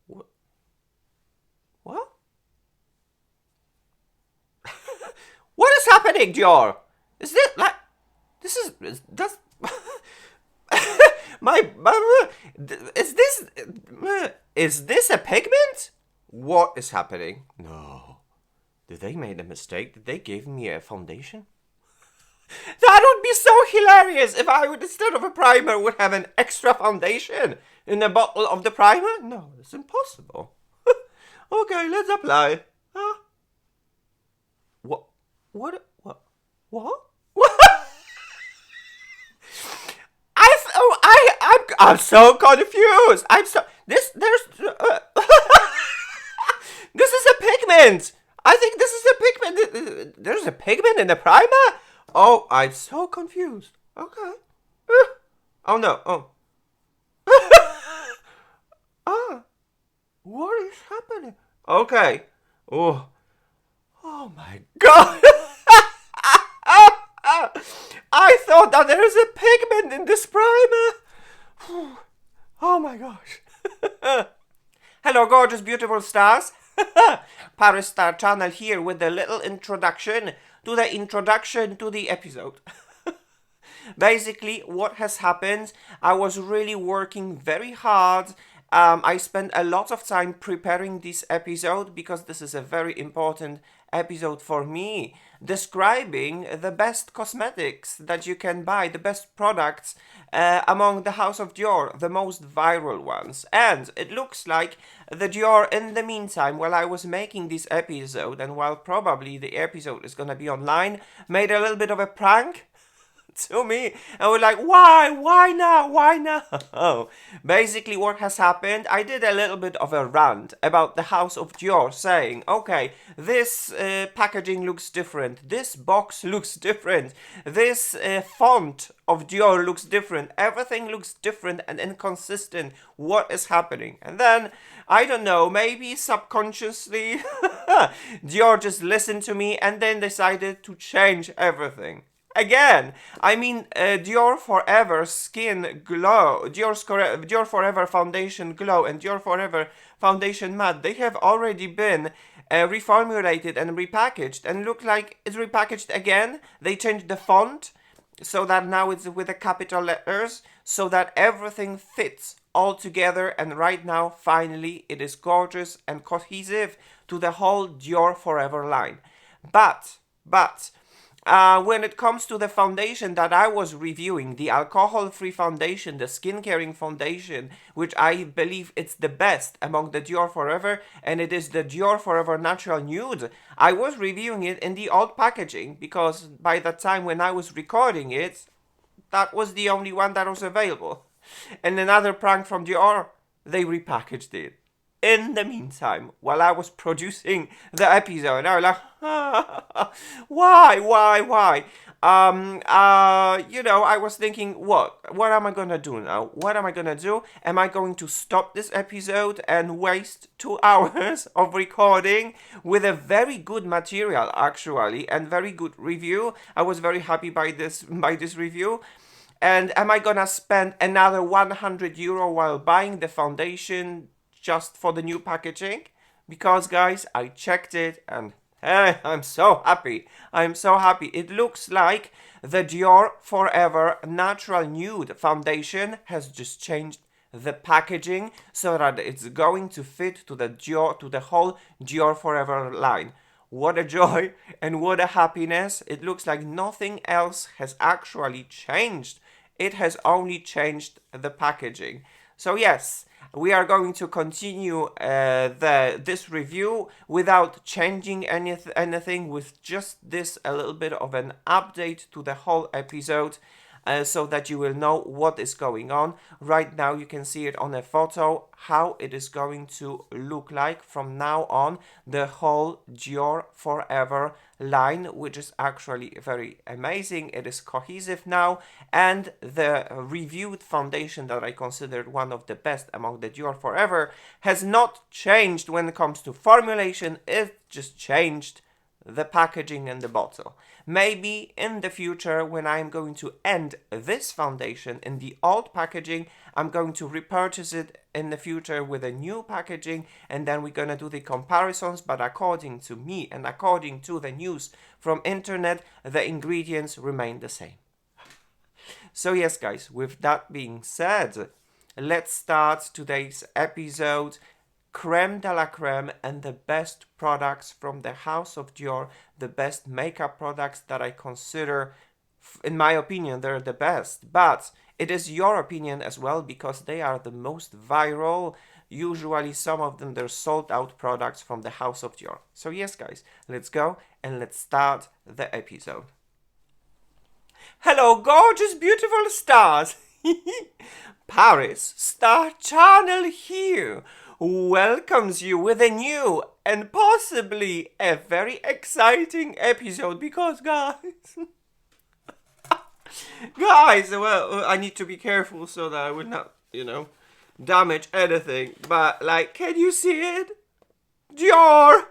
What? What? What is happening, Dior? Is this like this is that's my is this a pigment? What is happening? No. Did they make a mistake? Did they give me a foundation? That would be so hilarious if I would, instead of a primer, would have an extra foundation in a bottle of the primer. No, it's impossible. Okay, let's apply. Huh? What? What? What? What? What? I'm so confused. I'm so this is a pigment. I think this is a pigment. There's a pigment in the primer. Oh, I'm so confused. Okay. Oh no. Oh. Ah. What is happening? Okay. Oh. Oh my god. I thought that there is a pigment in this primer. Oh my gosh. Hello, gorgeous, beautiful stars. Paris Star Channel here with a little introduction to the episode. Basically, what has happened, I was really working very hard. I spent a lot of time preparing this episode because this is a very important episode for me, describing the best cosmetics that you can buy, the best products among the House of Dior, the most viral ones. And it looks like the Dior, in the meantime, while I was making this episode, and while probably the episode is gonna be online, made a little bit of a prank to me, and we're like, why now? Basically, what has happened, I did a little bit of a rant about the House of Dior, saying, okay, this packaging looks different, this box looks different, this font of Dior looks different, everything looks different and inconsistent. What is happening? And then, I don't know, maybe subconsciously Dior just listened to me and then decided to change everything. Again, I mean, DIOR Forever Skin Glow, DIOR Forever Foundation Glow, and DIOR Forever Foundation Matte, they have already been reformulated and repackaged, and look like it's repackaged again. They changed the font so that now it's with the capital letters, so that everything fits all together, and right now, finally, it is gorgeous and cohesive to the whole DIOR Forever line. But, when it comes to the foundation that I was reviewing, the alcohol-free foundation, the skin-caring foundation, which I believe it's the best among the DIOR Forever, and it is the DIOR Forever Natural Nude, I was reviewing it in the old packaging, because by the time when I was recording it, that was the only one that was available. And another prank from DIOR, they repackaged it. In the meantime, while I was producing the episode, I was like, why? I was thinking, what am I gonna do now? What am I gonna do? Am I going to stop this episode and waste 2 hours of recording with a very good material, actually, and very good review? I was very happy by this review. And am I gonna spend another €100 while buying the foundation just for the new packaging? Because, guys, I checked it and hey, I'm so happy. It looks like the DIOR Forever Natural Nude foundation has just changed the packaging so that it's going to fit to the whole DIOR Forever line. What a joy and what a happiness. It looks like nothing else has actually changed. It has only changed the packaging. So yes, we are going to continue this review without changing anything, with just this a little bit of an update to the whole episode, so that you will know what is going on. Right now you can see it on a photo, how it is going to look like from now on, the whole DIOR Forever line, which is actually very amazing. It is cohesive now, and the reviewed foundation that I considered one of the best among the DIOR Forever has not changed when it comes to formulation. It just changed the packaging and the bottle. Maybe in the future, when I'm going to end this foundation in the old packaging, I'm going to repurchase it in the future with a new packaging, and then we're gonna do the comparisons. But according to me and according to the news from internet, the ingredients remain the same. So yes, guys, with that being said, let's start today's episode. Creme de la creme and the best products from the House of DIOR, the best makeup products that I consider, in my opinion, they're the best. But it is your opinion as well, because they are the most viral. Usually some of them, they're sold out products from the House of DIOR. So yes, guys, let's go and let's start the episode. Hello, gorgeous, beautiful stars. Paris Star Channel here welcomes you with a new and possibly a very exciting episode, because guys, well, I need to be careful so that I would not, damage anything, but like, can you see it? DIOR!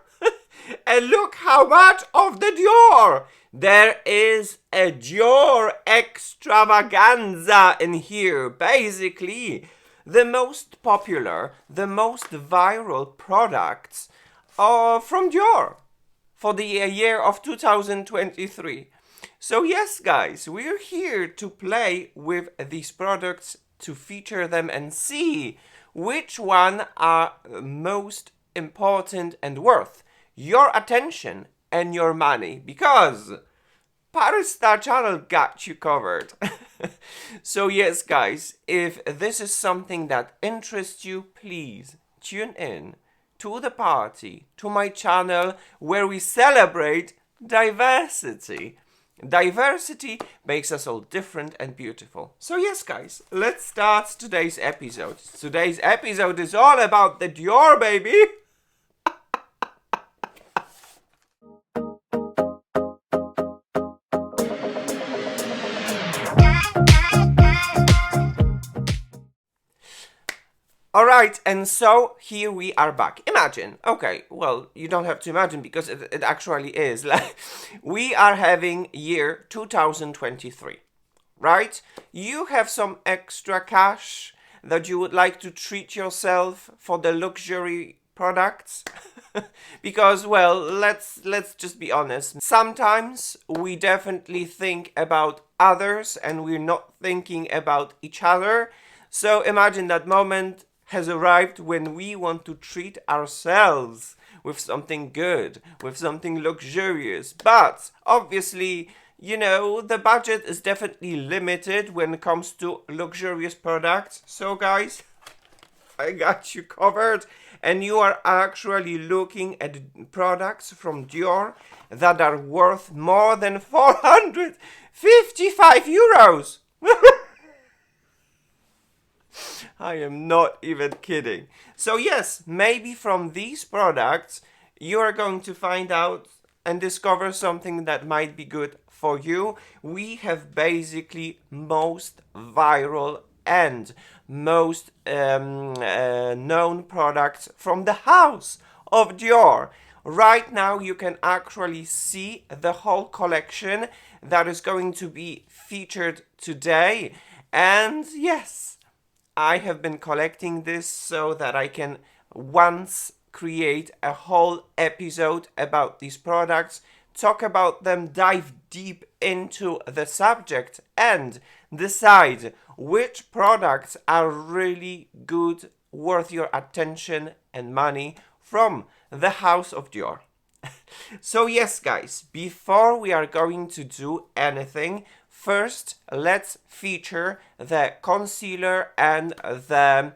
And look how much of the DIOR! There is a DIOR extravaganza in here. Basically, the most popular, the most viral products from DIOR for the year of 2023. So yes, guys, we're here to play with these products, to feature them and see which one are most important and worth your attention and your money, because Paris Star Channel got you covered. So yes, guys, if this is something that interests you, please tune in to the party, to my channel, where we celebrate diversity. Diversity makes us all different and beautiful. So yes, guys, let's start today's episode. Today's episode is all about the DIOR, baby. Alright, and so here we are back. Imagine, okay, well, you don't have to imagine, because it actually is. Like, we are having year 2023, right? You have some extra cash that you would like to treat yourself for the luxury products. Because, well, let's just be honest. Sometimes we definitely think about others and we're not thinking about each other. So imagine that moment has arrived when we want to treat ourselves with something good, with something luxurious. But obviously, the budget is definitely limited when it comes to luxurious products. So guys, I got you covered, and you are actually looking at products from DIOR that are worth more than 455 euros. I am not even kidding. So yes, maybe from these products, you are going to find out and discover something that might be good for you. We have basically most viral and most known products from the House of DIOR. Right now, you can actually see the whole collection that is going to be featured today. And yes, I have been collecting this so that I can once create a whole episode about these products, talk about them, dive deep into the subject, and decide which products are really good, worth your attention and money from the House of DIOR. So yes, guys, before we are going to do anything, first, let's feature the concealer and the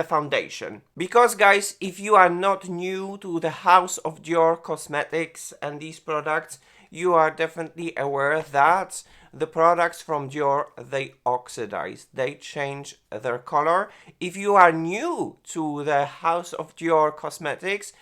foundation. Because guys, if you are not new to the House of DIOR cosmetics and these products, you are definitely aware that the products from DIOR, they oxidize, they change their color. If you are new to the House of DIOR cosmetics,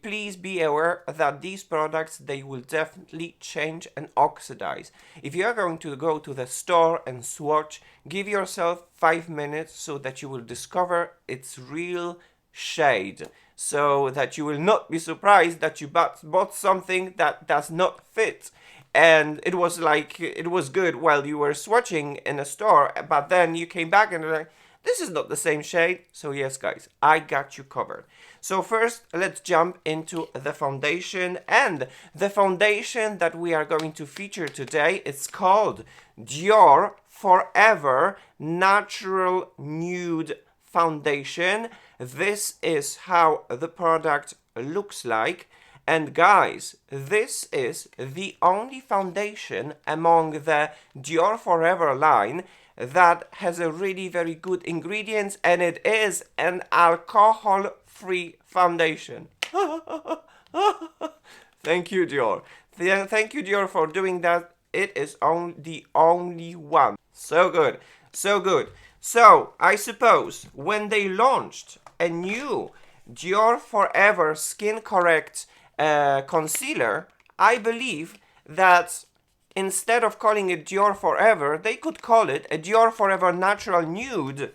please be aware that these products, they will definitely change and oxidize. If you are going to go to the store and swatch, give yourself 5 minutes so that you will discover its real shade, so that you will not be surprised that you bought something that does not fit. And it was like, it was good while you were swatching in a store, but then you came back and you're like, this is not the same shade. So yes, guys, I got you covered. So first, let's jump into the foundation. And the foundation that we are going to feature today is called DIOR Forever Natural Nude Foundation. This is how the product looks like. And guys, this is the only foundation among the DIOR Forever line that has a really very good ingredients, and it is an alcohol-free foundation. Thank you, DIOR. Thank you, DIOR, for doing that. It is the only one. So good, so good. So, I suppose when they launched a new DIOR Forever Skin Correct concealer, I believe that instead of calling it DIOR Forever, they could call it a DIOR Forever Natural Nude,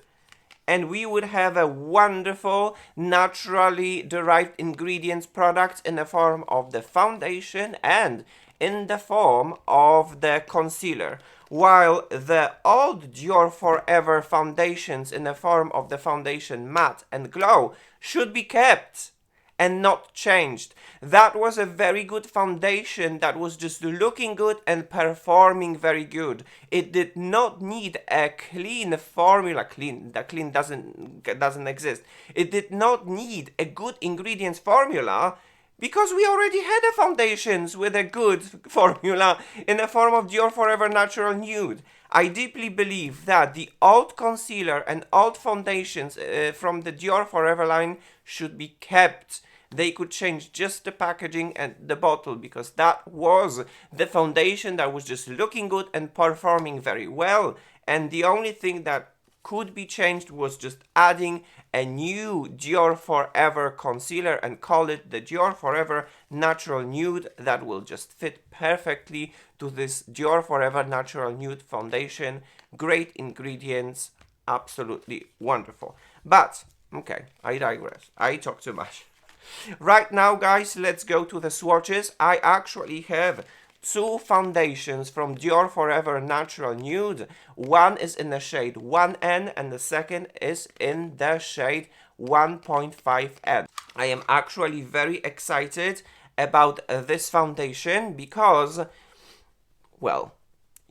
and we would have a wonderful, naturally derived ingredients product in the form of the foundation and in the form of the concealer. While the old DIOR Forever foundations in the form of the foundation matte and glow should be kept and not changed. That was a very good foundation that was just looking good and performing very good. It did not need a clean formula. The clean doesn't exist. It did not need a good ingredients formula because we already had a foundations with a good formula in the form of DIOR Forever Natural Nude. I deeply believe that the old concealer and old foundations from the DIOR Forever line should be kept. They could change just the packaging and the bottle, because that was the foundation that was just looking good and performing very well. And the only thing that could be changed was just adding a new DIOR Forever concealer and call it the DIOR Forever Natural Nude. That will just fit perfectly to this DIOR Forever Natural Nude foundation. Great ingredients, absolutely wonderful. But, okay, I digress. I talk too much. Right now, guys, let's go to the swatches. I actually have two foundations from DIOR Forever Natural Nude. One is in the shade 1N and the second is in the shade 1.5N. I am actually very excited about this foundation because, well,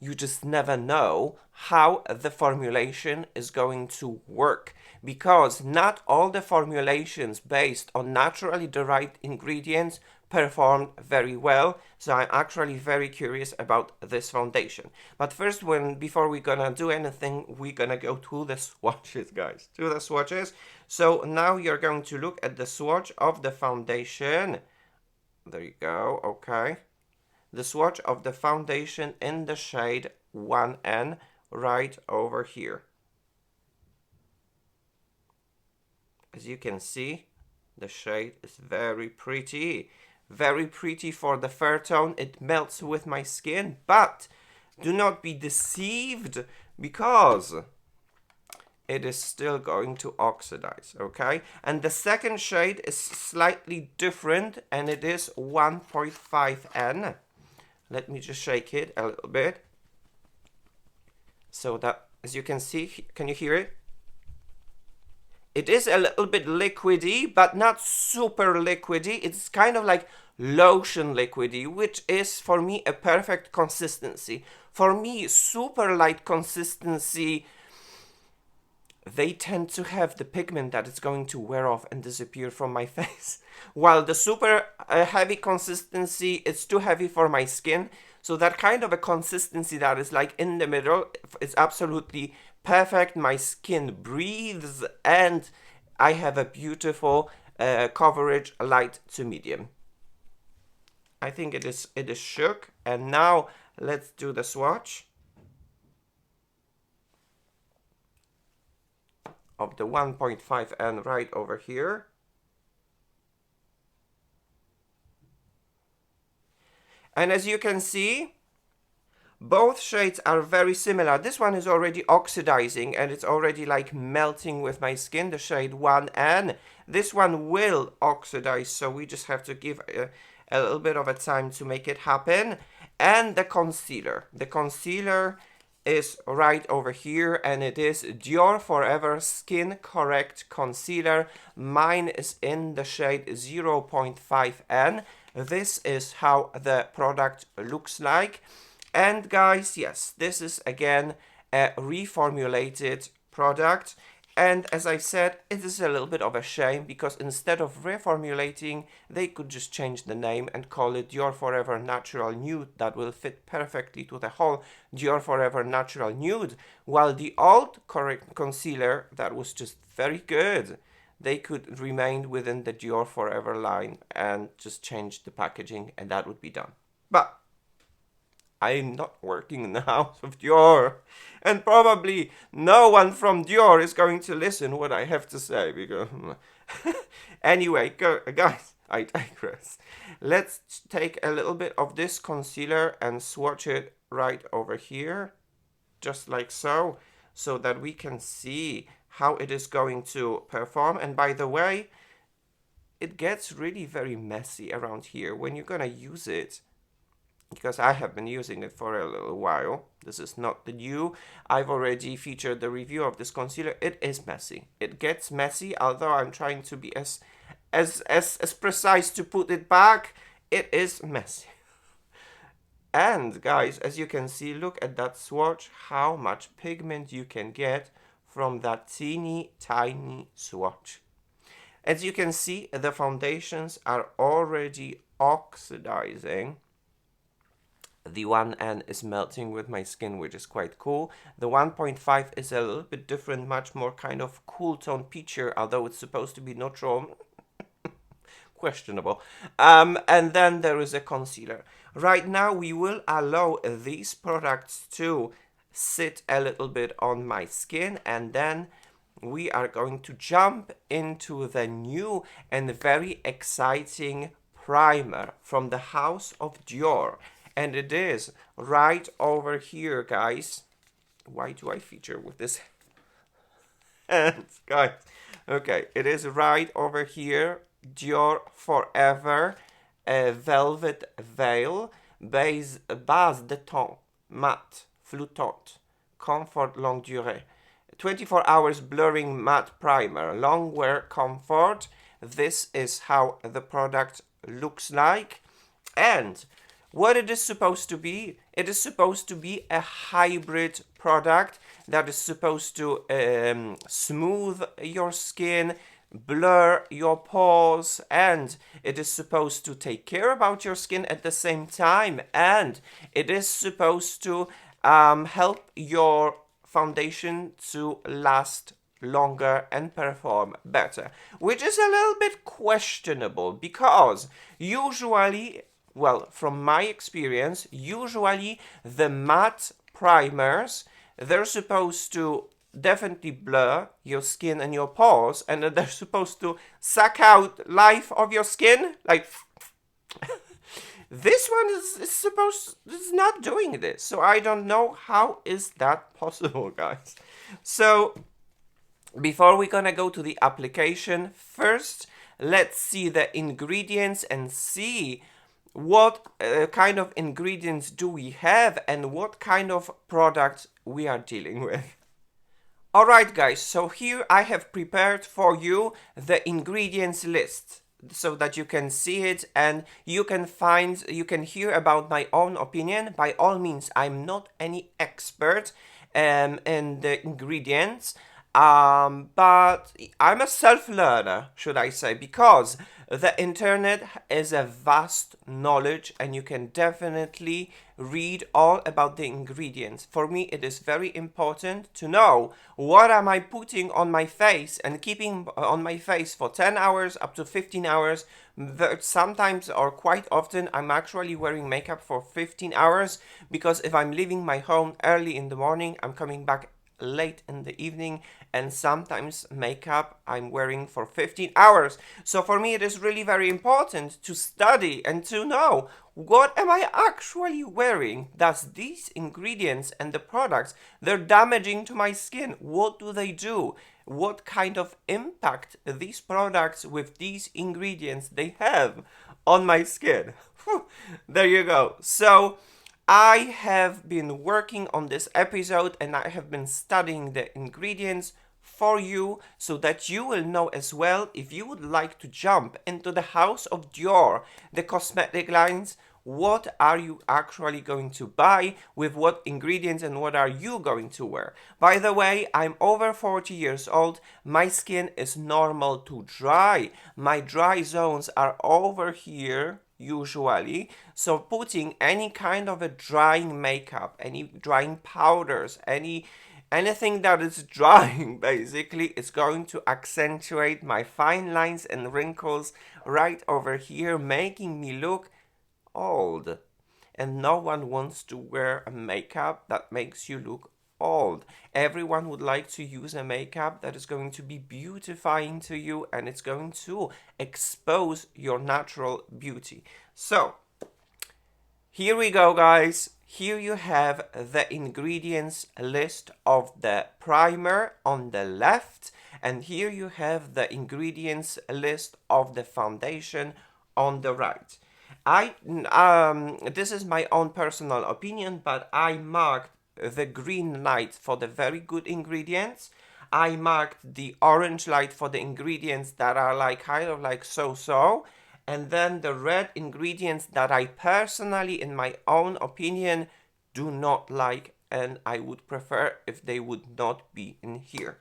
you just never know how the formulation is going to work, because not all the formulations based on naturally derived ingredients performed very well. So I'm actually very curious about this foundation. But first, before we're gonna do anything, we're gonna go to the swatches, guys. To the swatches. So now you're going to look at the swatch of the foundation. There you go, okay. The swatch of the foundation in the shade 1N right over here. As you can see, the shade is very pretty. Very pretty for the fair tone. It melts with my skin, but do not be deceived because it is still going to oxidize, okay? And the second shade is slightly different, and it is 1.5N. Let me just shake it a little bit. So that, as you can see, can you hear it? It is a little bit liquidy, but not super liquidy. It's kind of like lotion liquidy, which is for me a perfect consistency. For me, super light consistency, they tend to have the pigment that is going to wear off and disappear from my face. While the super heavy consistency, it's too heavy for my skin. So that kind of a consistency that is like in the middle is absolutely perfect. My skin breathes and I have a beautiful coverage, light to medium. I think it is shook. And now let's do the swatch of the 1.5N right over here. And as you can see, Both shades are very similar. This one is already oxidizing and it's already like melting with my skin, the shade 1N. This one will oxidize, so we just have to give a little bit of a time to make it happen. And the concealer. The concealer is right over here, and it is DIOR Forever Skin Correct Concealer. Mine is in the shade 0.5N. This is how the product looks like. And guys, yes, this is again a reformulated product. And as I said, it is a little bit of a shame because instead of reformulating, they could just change the name and call it DIOR Forever Natural Nude. That will fit perfectly to the whole DIOR Forever Natural Nude. While the old correct concealer, that was just very good, they could remain within the DIOR Forever line and just change the packaging, and that would be done. But I'm not working in the House of DIOR, and probably no one from DIOR is going to listen what I have to say because anyway, guys, I digress. Let's take a little bit of this concealer and swatch it right over here, just like so that we can see how it is going to perform. And by the way, it gets really very messy around here when you're gonna use it, because I have been using it for a little while. This is not the new. I've already featured the review of this concealer. It is messy. It gets messy, although I'm trying to be as precise to put it back. It is messy. And guys, as you can see, look at that swatch, how much pigment you can get from that teeny tiny swatch. As you can see, the foundations are already oxidizing. The 1N is melting with my skin, which is quite cool. The 1.5 is a little bit different, much more kind of cool tone picture, although it's supposed to be neutral. Questionable. And then there is a concealer. Right now, we will allow these products to sit a little bit on my skin, and then we are going to jump into the new and very exciting primer from the House of DIOR. And it is right over here, guys. Why do I feature with this hands, guys? Okay, it is right over here. DIOR Forever Velvet Veil Base de Temps Matte Flottante Comfort Longue Durée. 24 hours blurring matte primer. Long wear comfort. This is how the product looks like. And what it is supposed to be, it is supposed to be a hybrid product that is supposed to smooth your skin, blur your pores, and it is supposed to take care about your skin at the same time, and it is supposed to help your foundation to last longer and perform better, which is a little bit questionable because usually, well, from my experience, usually the matte primers, they're supposed to definitely blur your skin and your pores, and they're supposed to suck out life of your skin. Like, this one is not doing this. So I don't know how is that possible, guys. So before we're gonna go to the application, first, let's see the ingredients and see what kind of ingredients do we have and what kind of product we are dealing with. Alright guys, so here I have prepared for you the ingredients list so that you can see it and you can hear about my own opinion. By all means, I'm not any expert in the ingredients, but I'm a self-learner, should I say, because the internet is a vast knowledge and you can definitely read all about the ingredients. For me, it is very important to know what am I putting on my face and keeping on my face for 10 hours up to 15 hours. Sometimes or quite often I'm actually wearing makeup for 15 hours because if I'm leaving my home early in the morning, I'm coming back late in the evening and sometimes makeup I'm wearing for 15 hours. So for me it is really very important to study and to know what am I actually wearing. Does these ingredients and the products, they're damaging to my skin? What do they do? What kind of impact these products with these ingredients they have on my skin? There you go. So I have been working on this episode and I have been studying the ingredients for you so that you will know as well if you would like to jump into the House of DIOR, the cosmetic lines. What are you actually going to buy, with what ingredients, and what are you going to wear? By the way, I'm over 40 years old. My skin is normal to dry. My dry zones are over here usually. So putting any kind of a drying makeup, any drying powders, anything that is drying basically is going to accentuate my fine lines and wrinkles right over here, making me look old. And no one wants to wear a makeup that makes you look old. Everyone would like to use a makeup that is going to be beautifying to you and it's going to expose your natural beauty. So here we go, guys. Here you have the ingredients list of the primer on the left, and here you have the ingredients list of the foundation on the right. This is my own personal opinion, but I marked the green light for the very good ingredients. I marked the orange light for the ingredients that are like kind of like so-so, and then the red ingredients that I personally, in my own opinion, do not like, and I would prefer if they would not be in here.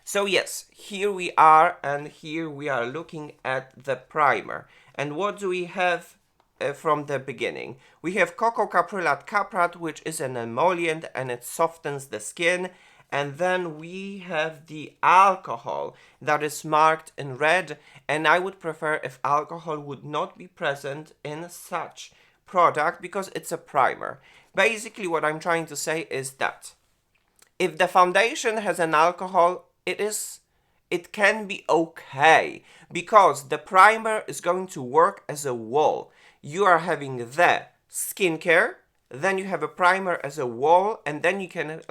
So yes, here we are, and here we are looking at the primer. And what do we have from the beginning? We have cocoa caprylat caprat, which is an emollient and it softens the skin. And then we have the alcohol that is marked in red, and I would prefer if alcohol would not be present in such product because it's a primer. Basically what I'm trying to say is that if the foundation has an alcohol, it can be okay because the primer is going to work as a wall. You are having the skincare, then you have a primer as a wall, and then you can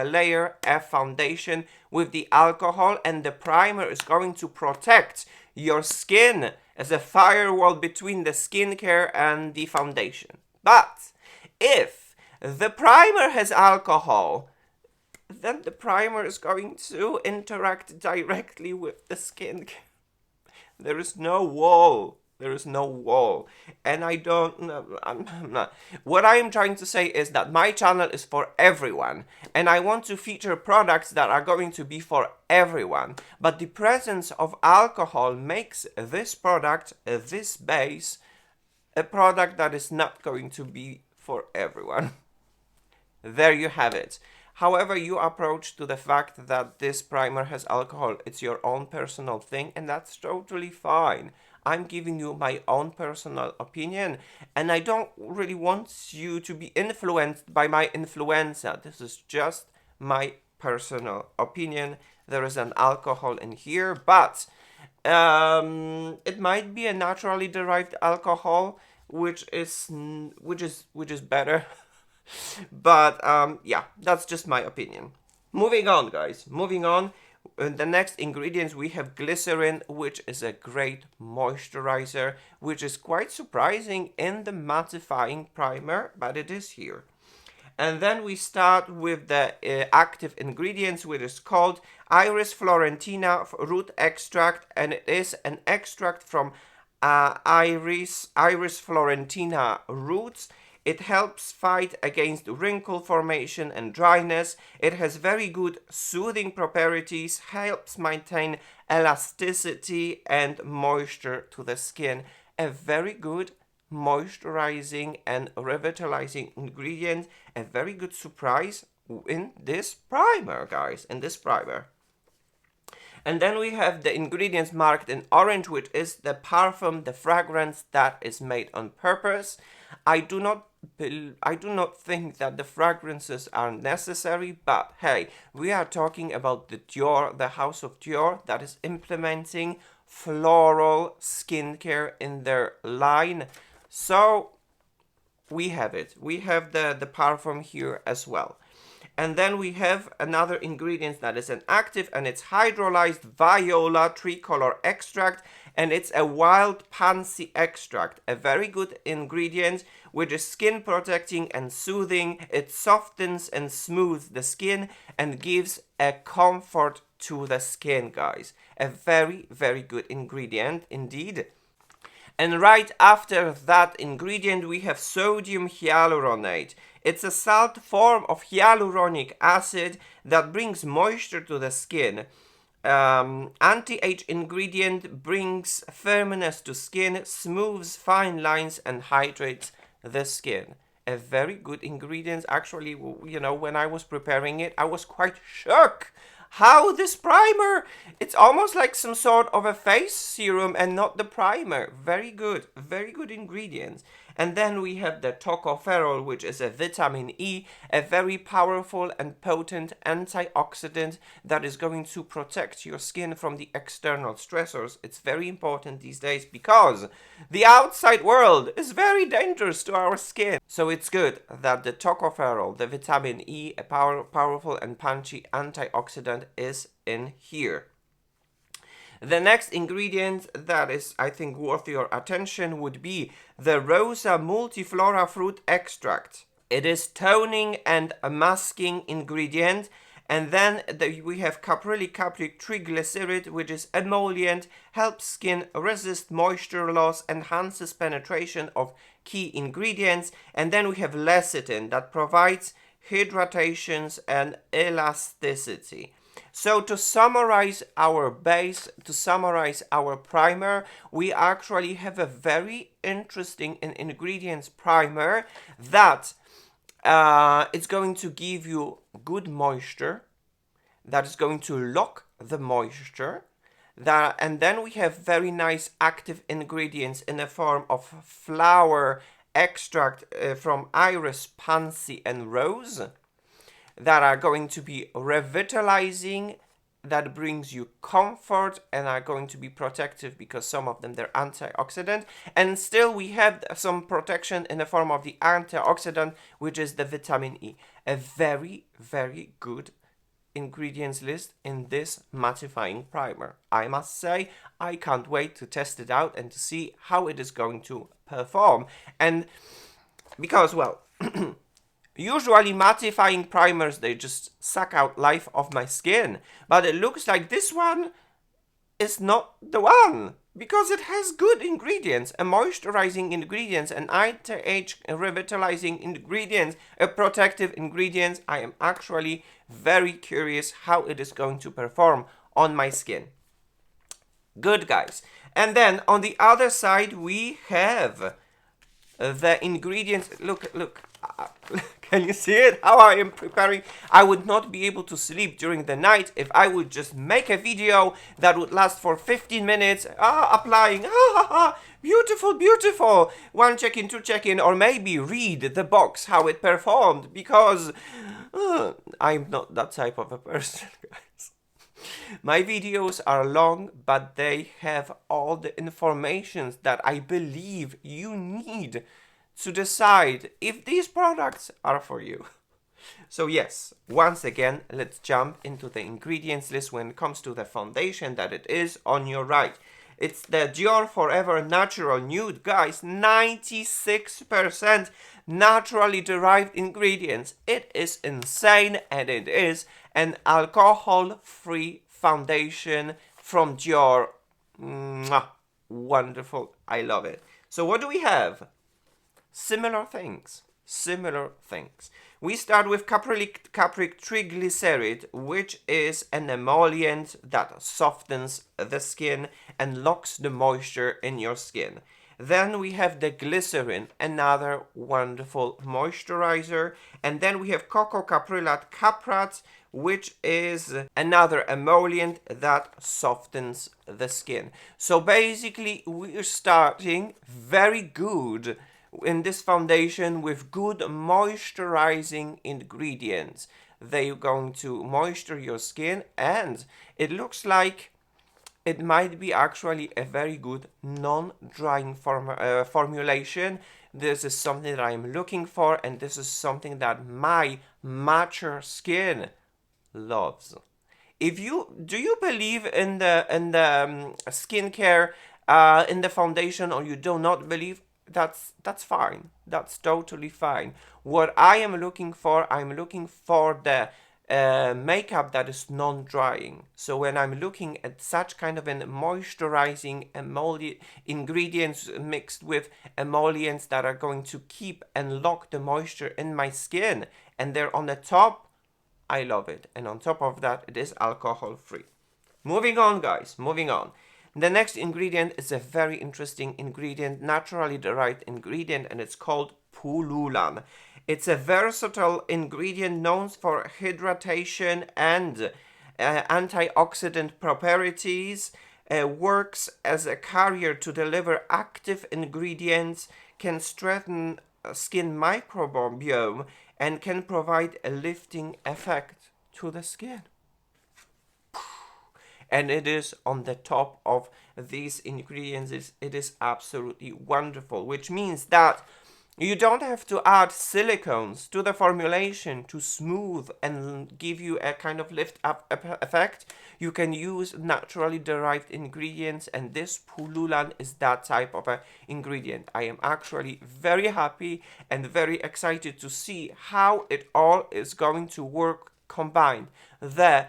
layer a foundation with the alcohol, and the primer is going to protect your skin as a firewall between the skincare and the foundation. But if the primer has alcohol, then the primer is going to interact directly with the skin. There is no wall. There is no wall. And I don't know. I'm not. What I am trying to say is that my channel is for everyone. And I want to feature products that are going to be for everyone. But the presence of alcohol makes this product, this base, a product that is not going to be for everyone. There you have it. However you approach to the fact that this primer has alcohol, it's your own personal thing, and that's totally fine. I'm giving you my own personal opinion, and I don't really want you to be influenced by my influencer. This is just my personal opinion. There is an alcohol in here, but it might be a naturally derived alcohol, which is better. But yeah, that's just my opinion. Moving on, guys. Moving on. The next ingredients we have glycerin, which is a great moisturizer, which is quite surprising in the mattifying primer, but it is here. And then we start with the active ingredients, which is called Iris florentina root extract, and it is an extract from Iris florentina roots. It helps fight against wrinkle formation and dryness. It has very good soothing properties, helps maintain elasticity and moisture to the skin. A very good moisturizing and revitalizing ingredient. A very good surprise in this primer, guys, in this primer. And then we have the ingredients marked in orange, which is the parfum, the fragrance that is made on purpose. I do not think that the fragrances are necessary, but hey, we are talking about the DIOR, the House of DIOR, that is implementing floral skincare in their line. So we have it. We have the parfum here as well. And then we have another ingredient that is an active, and it's hydrolyzed viola tricolor extract, and it's a wild pansy extract, a very good ingredient which is skin protecting and soothing. It softens and smooths the skin and gives a comfort to the skin, guys. A very, very good ingredient indeed. And right after that ingredient we have sodium hyaluronate. It's a salt form of hyaluronic acid that brings moisture to the skin. Anti-age ingredient brings firmness to skin, smooths fine lines and hydrates the skin. A very good ingredient. Actually, you know, when I was preparing it, I was quite shocked. How this primer, it's almost like some sort of a face serum and not the primer. Very good ingredients. And then we have the tocopherol, which is a vitamin E, a very powerful and potent antioxidant that is going to protect your skin from the external stressors. It's very important these days because the outside world is very dangerous to our skin. So it's good that the tocopherol, the vitamin E, a powerful and punchy antioxidant, is in here. The next ingredient that is, I think, worth your attention would be the Rosa Multiflora Fruit Extract. It is toning and masking ingredient. And then we have caprylic triglyceride, which is emollient, helps skin resist moisture loss, enhances penetration of key ingredients. And then we have lecithin that provides hydratations and elasticity. So to summarize our base, to summarize our primer, we actually have a very interesting ingredients primer that it's going to give you good moisture, that is going to lock the moisture, and then we have very nice active ingredients in the form of flower extract from iris, pansy and rose, that are going to be revitalizing, that brings you comfort and are going to be protective because some of them they're antioxidant. And still we have some protection in the form of the antioxidant, which is the vitamin E. A very, very good ingredients list in this mattifying primer. I must say, I can't wait to test it out and to see how it is going to perform. And because, well, usually mattifying primers, they just suck out life of my skin. But it looks like this one is not the one, because it has good ingredients, a moisturizing ingredients, an anti-age revitalizing ingredients, a protective ingredients. I am actually very curious how it is going to perform on my skin. Good, guys. And then on the other side we have the ingredients. Look. Can you see it? How I am preparing? I would not be able to sleep during the night if I would just make a video that would last for 15 minutes. Applying. Beautiful, beautiful. 1 check-in, 2 check-in, or maybe read the box how it performed, because I'm not that type of a person, guys. My videos are long, but they have all the information that I believe you need to decide if these products are for you. So yes, once again, let's jump into the ingredients list when it comes to the foundation that it is on your right. It's the DIOR Forever Natural Nude, guys. 96% naturally derived ingredients. It is insane, and it is an alcohol-free foundation from DIOR. Wonderful. I love it. So what do we have? Similar things. We start with caprylic triglyceride, which is an emollient that softens the skin and locks the moisture in your skin. Then we have the glycerin, another wonderful moisturizer. And then we have cocoa caprylat caprat, which is another emollient that softens the skin. So basically we're starting very good in this foundation with good moisturizing ingredients. They're going to moisture your skin, and it looks like it might be actually a very good non-drying formulation. This is something that I'm looking for, and this is something that my mature skin loves. If you do you believe in the skincare in the foundation, or you do not believe, that's fine. That's totally fine. What I am looking for, I'm looking for the makeup that is non-drying. So when I'm looking at such kind of an moisturizing ingredients mixed with emollients that are going to keep and lock the moisture in my skin, and they're on the top, I love it. And on top of that, it is alcohol free. Moving on, guys, moving on. The next ingredient is a very interesting ingredient, naturally derived ingredient, and it's called pululan. It's a versatile ingredient known for hydration and antioxidant properties. Works as a carrier to deliver active ingredients, can strengthen skin microbiome, and can provide a lifting effect to the skin. And it is on the top of these ingredients. It is absolutely wonderful, which means that you don't have to add silicones to the formulation to smooth and give you a kind of lift up effect. You can use naturally derived ingredients, and this pululan is that type of a ingredient. I am actually very happy and very excited to see how it all is going to work combined. The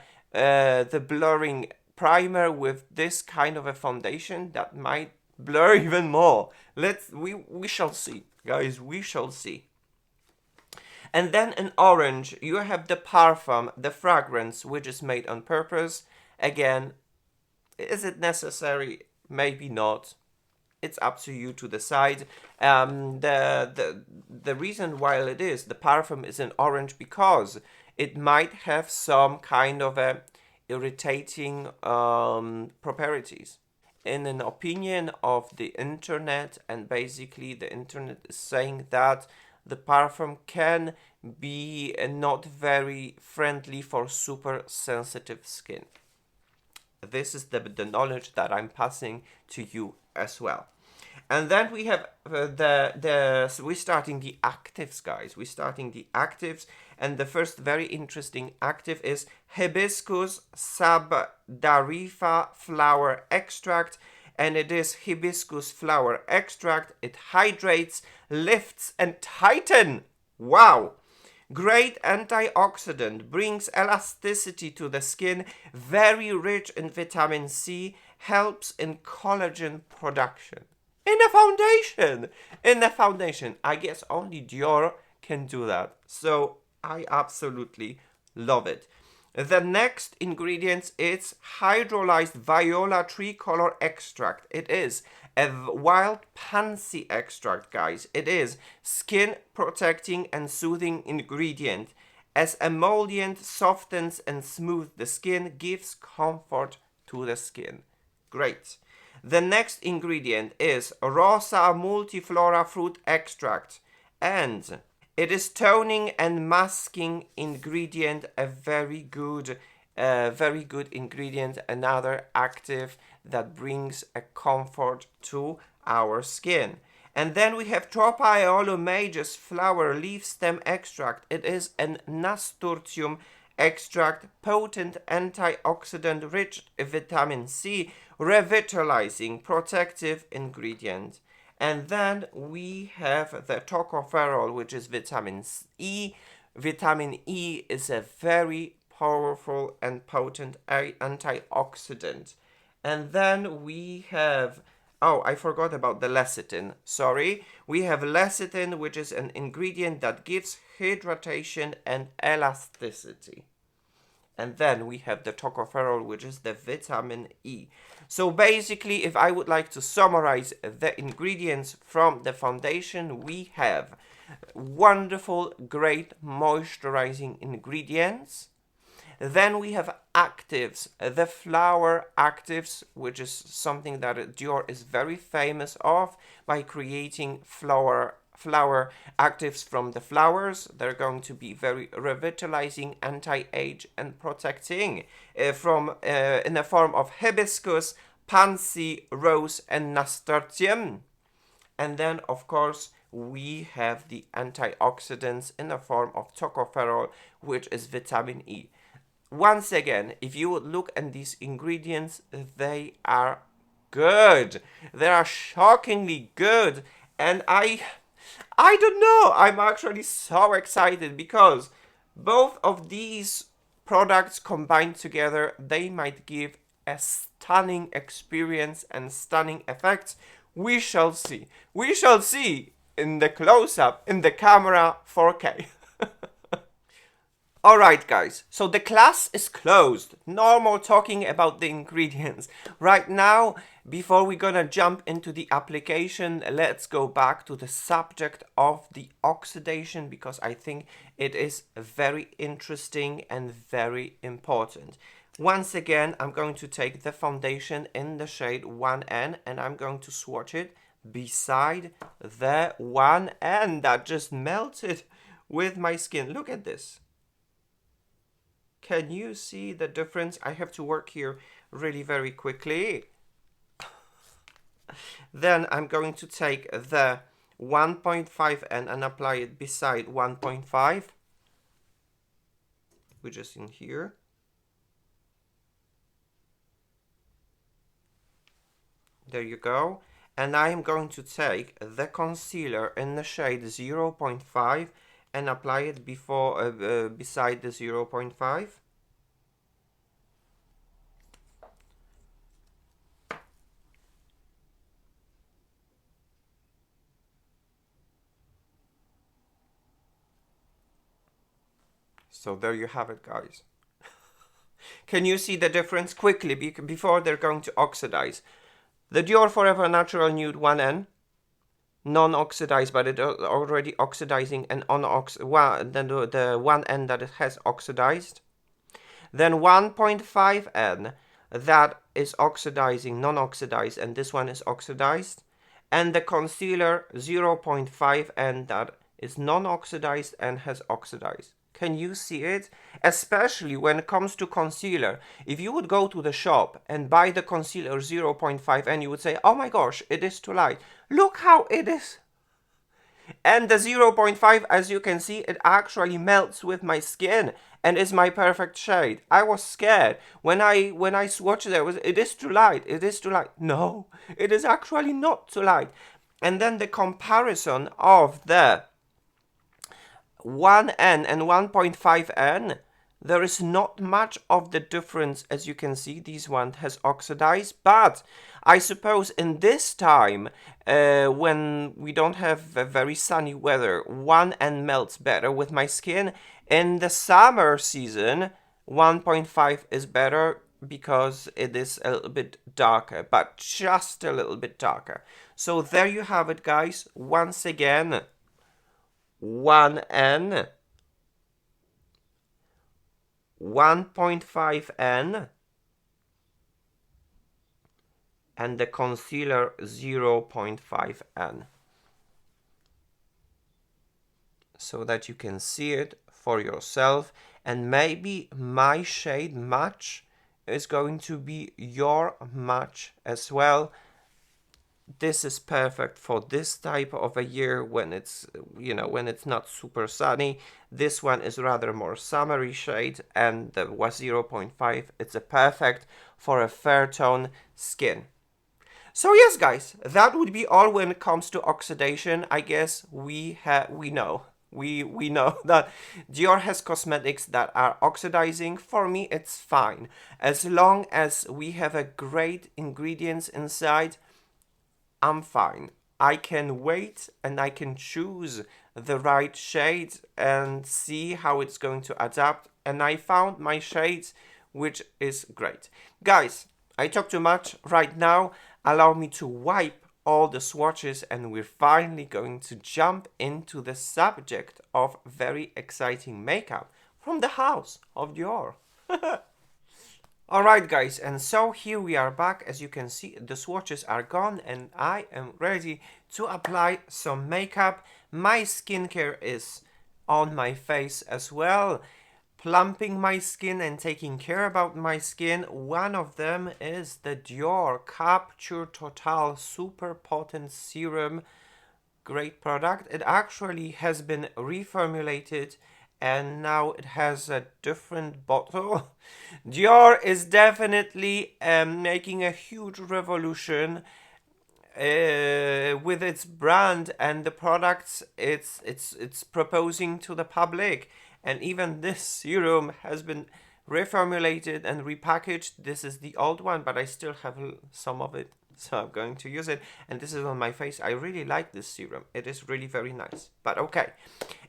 blurring primer with this kind of a foundation that might blur even more. We shall see, guys, we shall see. And then in orange, you have the parfum, the fragrance, which is made on purpose. Again, is it necessary? Maybe not. It's up to you to decide. The reason why it is, the parfum is in orange, because it might have some kind of a irritating properties. In an opinion of the internet, and basically the internet is saying that the parfum can be not very friendly for super sensitive skin. This is the knowledge that I'm passing to you as well. And then we have so we're starting the actives, guys. We're starting the actives, and the first very interesting active is hibiscus sabdarifa flower extract, and it is hibiscus flower extract. It hydrates, lifts, and tightens. Wow! Great antioxidant, brings elasticity to the skin, very rich in vitamin C, helps in collagen production. In the foundation, I guess only Dior can do that. So I absolutely love it. The next ingredient is hydrolyzed viola tricolor extract. It is a wild pansy extract, guys. It is skin protecting and soothing ingredient. As emollient softens and smooths the skin, gives comfort to the skin. Great. The next ingredient is Rosa multiflora fruit extract, and it is toning and masking ingredient, a very good ingredient, another active that brings a comfort to our skin. And then we have Tropaeolum majus flower leaf stem extract. It is an nasturtium extract, potent antioxidant, rich vitamin C, revitalizing, protective ingredient. And then we have the tocopherol, which is vitamin E. Vitamin E is a very powerful and potent antioxidant. And then we have, oh, I forgot about the lecithin. Sorry. We have lecithin, which is an ingredient that gives hydration and elasticity. And then we have the tocopherol, which is the vitamin E. So basically, if I would like to summarize the ingredients from the foundation, we have wonderful, great moisturizing ingredients. Then we have actives, the flower actives, which is something that Dior is very famous of by creating flower flower actives from the flowers. They're going to be very revitalizing, anti-age and protecting in the form of hibiscus, pansy, rose and nasturtium. And then, of course, we have the antioxidants in the form of tocopherol, which is vitamin E. Once again, if you would look at these ingredients, they are good. They are shockingly good. And I don't know, I'm actually so excited because both of these products combined together, they might give a stunning experience and stunning effects. We shall see. We shall see in the close-up, in the camera 4K. Alright guys, so the class is closed. No more talking about the ingredients. Right now, before we're gonna jump into the application, let's go back to the subject of the oxidation because I think it is very interesting and very important. Once again, I'm going to take the foundation in the shade 1N and I'm going to swatch it beside the 1N that just melted with my skin. Look at this. Can you see the difference? I have to work here really very quickly. Then I'm going to take the 1.5N and apply it beside 1.5, which is in here. There you go. And I am going to take the concealer in the shade 0.5 and apply it beside the 0.5. So there you have it, guys. Can you see the difference quickly before they're going to oxidize? The DIOR Forever Natural Nude 1N, non-oxidized, but it already oxidizing, and then the 1N that it has oxidized. Then 1.5N that is oxidizing, non-oxidized, and this one is oxidized. And the concealer 0.5N that is non-oxidized and has oxidized. Can you see it? Especially when it comes to concealer. If you would go to the shop and buy the concealer 0.5 and you would say, oh my gosh, it is too light. Look how it is. And the 0.5, as you can see, it actually melts with my skin and is my perfect shade. I was scared. When I swatched it is too light. It is too light. No, it is actually not too light. And then the comparison of the 1N and 1.5N, there is not much of the difference. As you can see, this one has oxidized, but I suppose in this time, when we don't have very sunny weather, 1N melts better with my skin. In the summer season, 1.5 is better because it is a little bit darker, but just a little bit darker. So there you have it, guys. Once again, 1N, 1.5N, and the concealer 0.5N, so that you can see it for yourself. And maybe my shade match is going to be your match as well. This is perfect for this type of a year when it's, when it's not super sunny. This one is rather more summery shade, and the 0.5, it's a perfect for a fair tone skin. So yes, guys, that would be all when it comes to oxidation. I guess we know that DIOR has cosmetics that are oxidizing. For me, it's fine. As long as we have a great ingredients inside, I'm fine. I can wait and I can choose the right shade and see how it's going to adapt. And I found my shades, which is great. Guys, I talk too much right now. Allow me to wipe all the swatches and we're finally going to jump into the subject of very exciting makeup from the House of DIOR. Alright guys, and so here we are back. As you can see, the swatches are gone and I am ready to apply some makeup. My skincare is on my face as well, plumping my skin and taking care about my skin. One of them is the DIOR Capture Total Super Potent Serum. Great product. It actually has been reformulated and now it has a different bottle. DIOR is definitely making a huge revolution with its brand and the products it's proposing to the public. And even this serum has been reformulated and repackaged. This is the old one, but I still have some of it, so I'm going to use it. And this is on my face. I really like this serum. It is really very nice. But okay,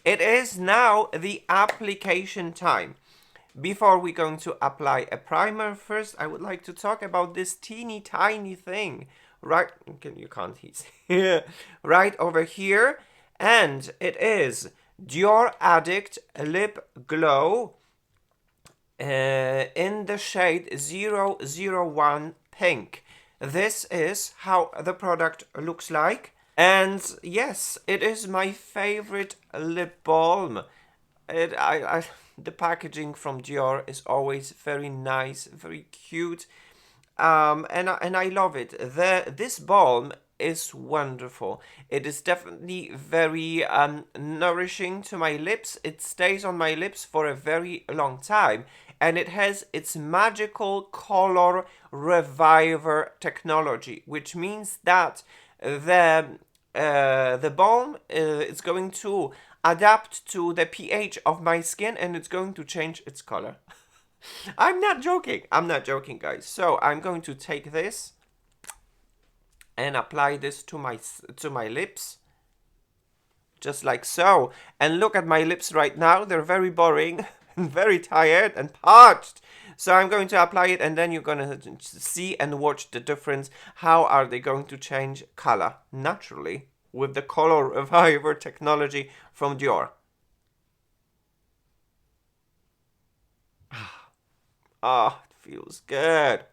it is now the application time. Before we're going to apply a primer, first I would like to talk about this teeny tiny thing right, you can't see, right over here, and it is DIOR Addict Lip Glow in the shade 001 Pink. This is how the product looks like. And yes, it is my favorite lip balm. The packaging from DIOR is always very nice, very cute. And I love it. This balm is wonderful. It is definitely very nourishing to my lips. It stays on my lips for a very long time. And it has its magical color reviver technology, which means that the balm is going to adapt to the pH of my skin and it's going to change its color. I'm not joking guys. So I'm going to take this and apply this to my lips, just like so. And look at my lips right now. They're very boring and very tired and parched. So I'm going to apply it and then you're going to see and watch the difference. How are they going to change color naturally with the color reviver technology from DIOR? Ah, it feels good.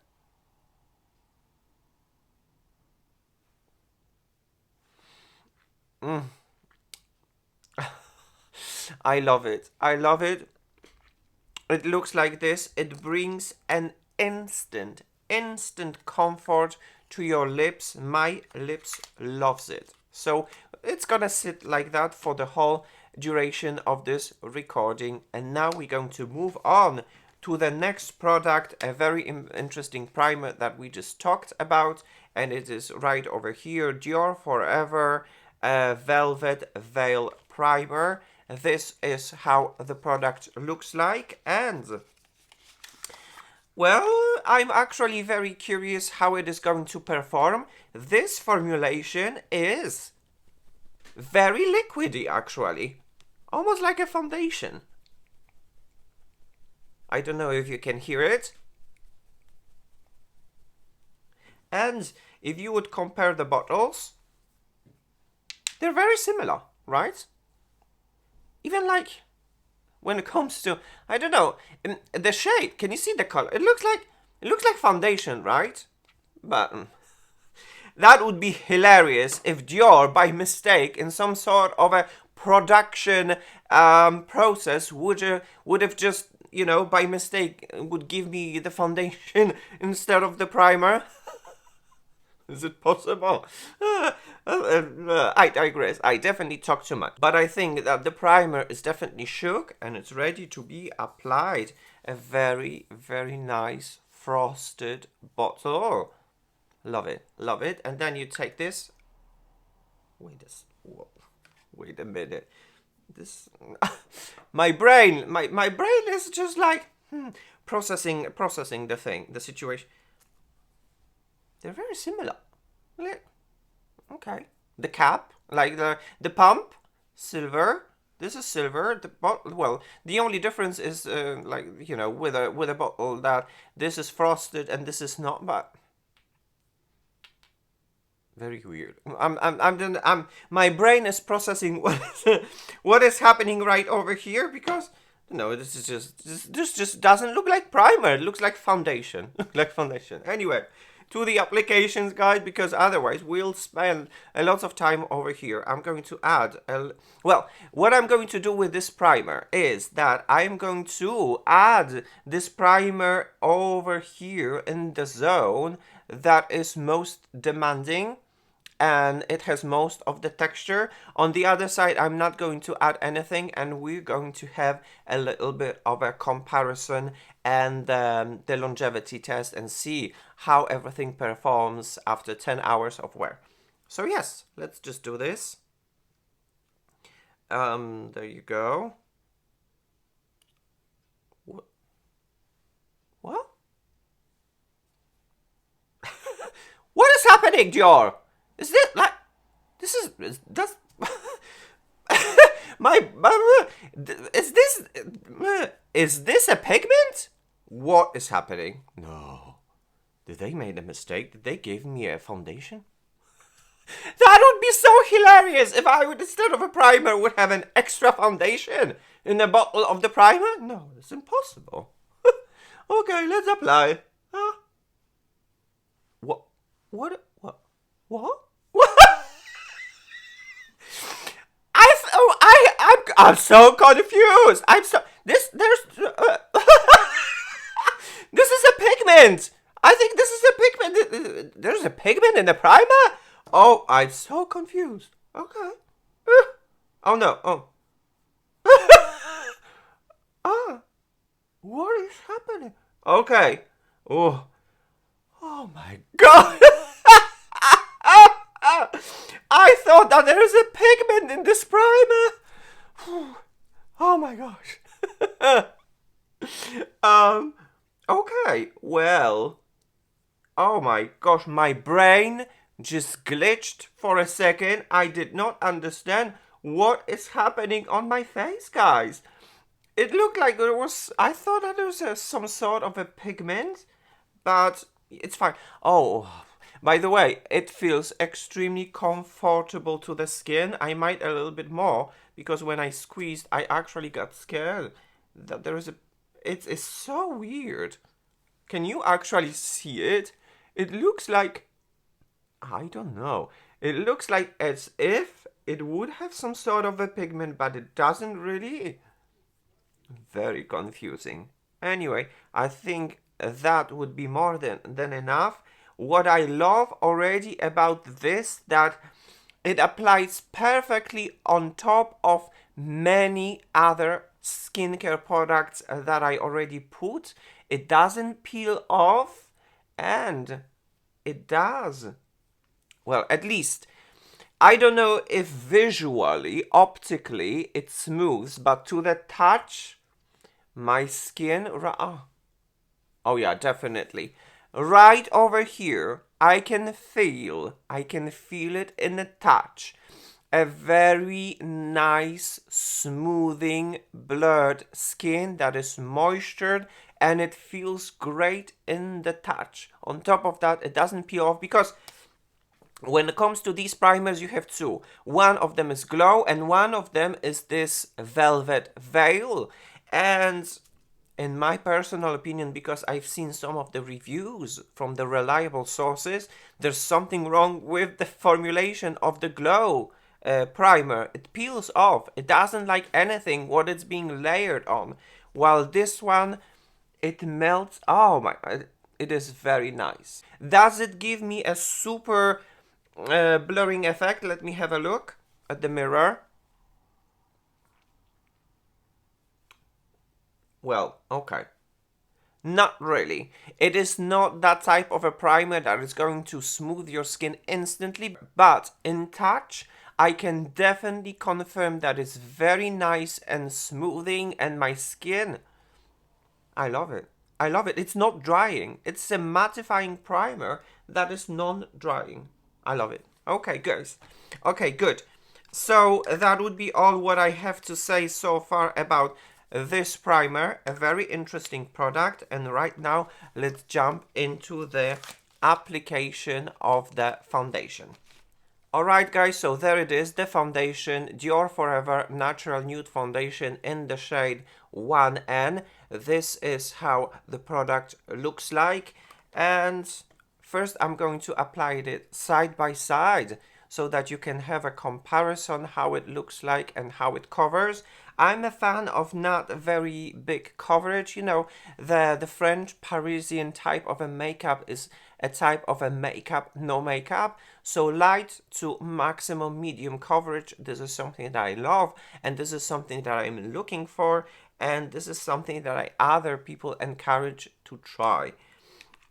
I love it. I love it. It looks like this. It brings an instant comfort to your lips. My lips loves it. So it's gonna sit like that for the whole duration of this recording. And now we're going to move on to the next product, a very interesting primer that we just talked about, and it is right over here, DIOR Forever Velvet Veil Primer. This is how the product looks like, and well, I'm actually very curious how it is going to perform. This formulation is very liquidy, actually, almost like a foundation. I don't know if you can hear it. And if you would compare the bottles, they're very similar, right? Even like when it comes to, I don't know, the shade. Can you see the color? It looks like foundation, right? But that would be hilarious if DIOR, by mistake, in some sort of a production process, would have just, you know, by mistake, would give me the foundation instead of the primer. Is it possible? I digress. I definitely talk too much. But I think that the primer is definitely shook and it's ready to be applied. A very, very nice frosted bottle. Love it. Love it. And then you take this. Wait a minute. This my brain is just like processing the situation. They're very similar. Okay. The cap, like the pump, silver. This is silver. The bottle. Well, the only difference is like, you know, with a bottle that this is frosted and this is not. But very weird. My brain is processing what is happening right over here, because No, this just doesn't look like primer. It looks like foundation. Like foundation. Anyway, to the applications guide, because otherwise we'll spend a lot of time over here. I'm going to add well, what I'm going to do with this primer is that I'm going to add this primer over here in the zone that is most demanding, and it has most of the texture. On the other side, I'm not going to add anything, and we're going to have a little bit of a comparison and the longevity test and see how everything performs after 10 hours of wear. So yes, let's just do this. There you go. What? What is happening, Dior? Is this like, that's is this a pigment? What is happening? No. Did they make a mistake? Did they give me a foundation? That would be so hilarious if I would, instead of a primer, would have an extra foundation in the bottle of the primer. No, it's impossible. Okay, let's apply. What? What? What? What? I'm so confused. This is a pigment. I think this is a pigment. There's a pigment in the primer. Oh, I'm so confused. Okay. Oh no. Oh. What is happening? Okay. Oh. Oh my God. I thought that there is a pigment in this primer. Oh my gosh. Okay, well. Oh my gosh, my brain just glitched for a second. I did not understand what is happening on my face, guys. It looked like there was, I thought that there was some sort of a pigment, but it's fine. Oh, by the way, it feels extremely comfortable to the skin. I might a little bit more, because when I squeezed, I actually got scared that there is a... It's so weird. Can you actually see it? It looks like... I don't know. It looks like as if it would have some sort of a pigment, but it doesn't really. Very confusing. Anyway, I think that would be more than enough. What I love already about this, that it applies perfectly on top of many other skincare products that I already put. It doesn't peel off, and it does. Well, at least, I don't know if visually, optically, it smooths, but to the touch, my skin... Oh yeah, definitely. Right over here, I can feel it in the touch. A very nice, smoothing, blurred skin that is moistured, and it feels great in the touch. On top of that, it doesn't peel off, because when it comes to these primers, you have two. One of them is glow, and one of them is this velvet veil. And in my personal opinion, because I've seen some of the reviews from the reliable sources, there's something wrong with the formulation of the glow primer. It peels off. It doesn't like anything what it's being layered on. While this one, it melts. Oh my, it is very nice. Does it give me a super blurring effect? Let me have a look at the mirror. Well, okay. Not really. It is not that type of a primer that is going to smooth your skin instantly, but in touch, I can definitely confirm that it's very nice and smoothing, and my skin, I love it. I love it. It's not drying. It's a mattifying primer that is non-drying. I love it. Okay, guys. Okay, good. So that would be all what I have to say so far about this primer. A very interesting product. And right now, let's jump into the application of the foundation. Alright guys, so there it is, the foundation, DIOR Forever Natural Nude Foundation in the shade 1N. This is how the product looks like. And first I'm going to apply it side by side so that you can have a comparison how it looks like and how it covers. I'm a fan of not very big coverage. You know, the French Parisian type of a makeup is a type of a makeup, no makeup. So light to maximum medium coverage, this is something that I love, and this is something that I'm looking for, and this is something that I other people encourage to try.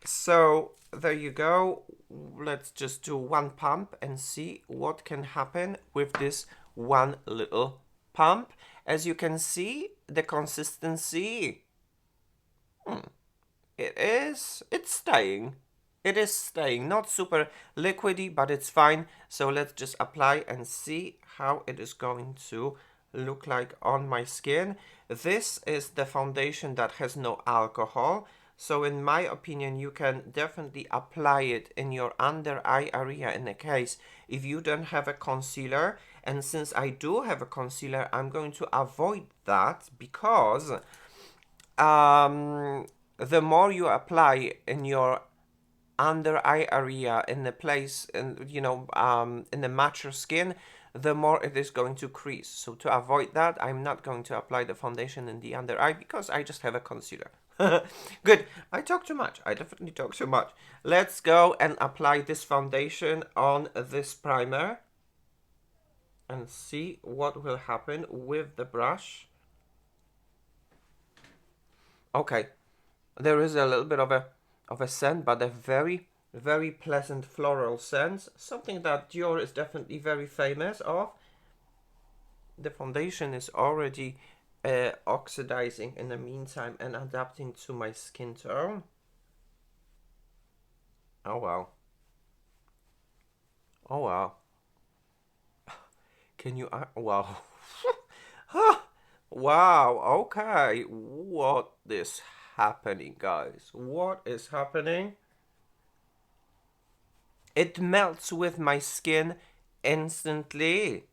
So there you go. Let's just do one pump and see what can happen with this one little pump. As you can see, the consistency, it's staying. It is staying, not super liquidy, but it's fine. So let's just apply and see how it is going to look like on my skin. This is the foundation that has no alcohol. So in my opinion, you can definitely apply it in your under eye area in the case if you don't have a concealer. And since I do have a concealer, I'm going to avoid that because the more you apply in your under eye area in the place, and you know, in the mature skin, the more it is going to crease. So to avoid that, I'm not going to apply the foundation in the under eye because I just have a concealer. Good. I talk too much. I definitely talk too much. Let's go and apply this foundation on this primer and see what will happen with the brush. Okay, there is a little bit of a scent, but a very, very pleasant floral scent. Something that Dior is definitely very famous of. The foundation is already oxidizing in the meantime and adapting to my skin tone. Oh wow. Oh wow. Can you, wow. Wow, okay. What is happening, guys? What is happening? It melts with my skin instantly.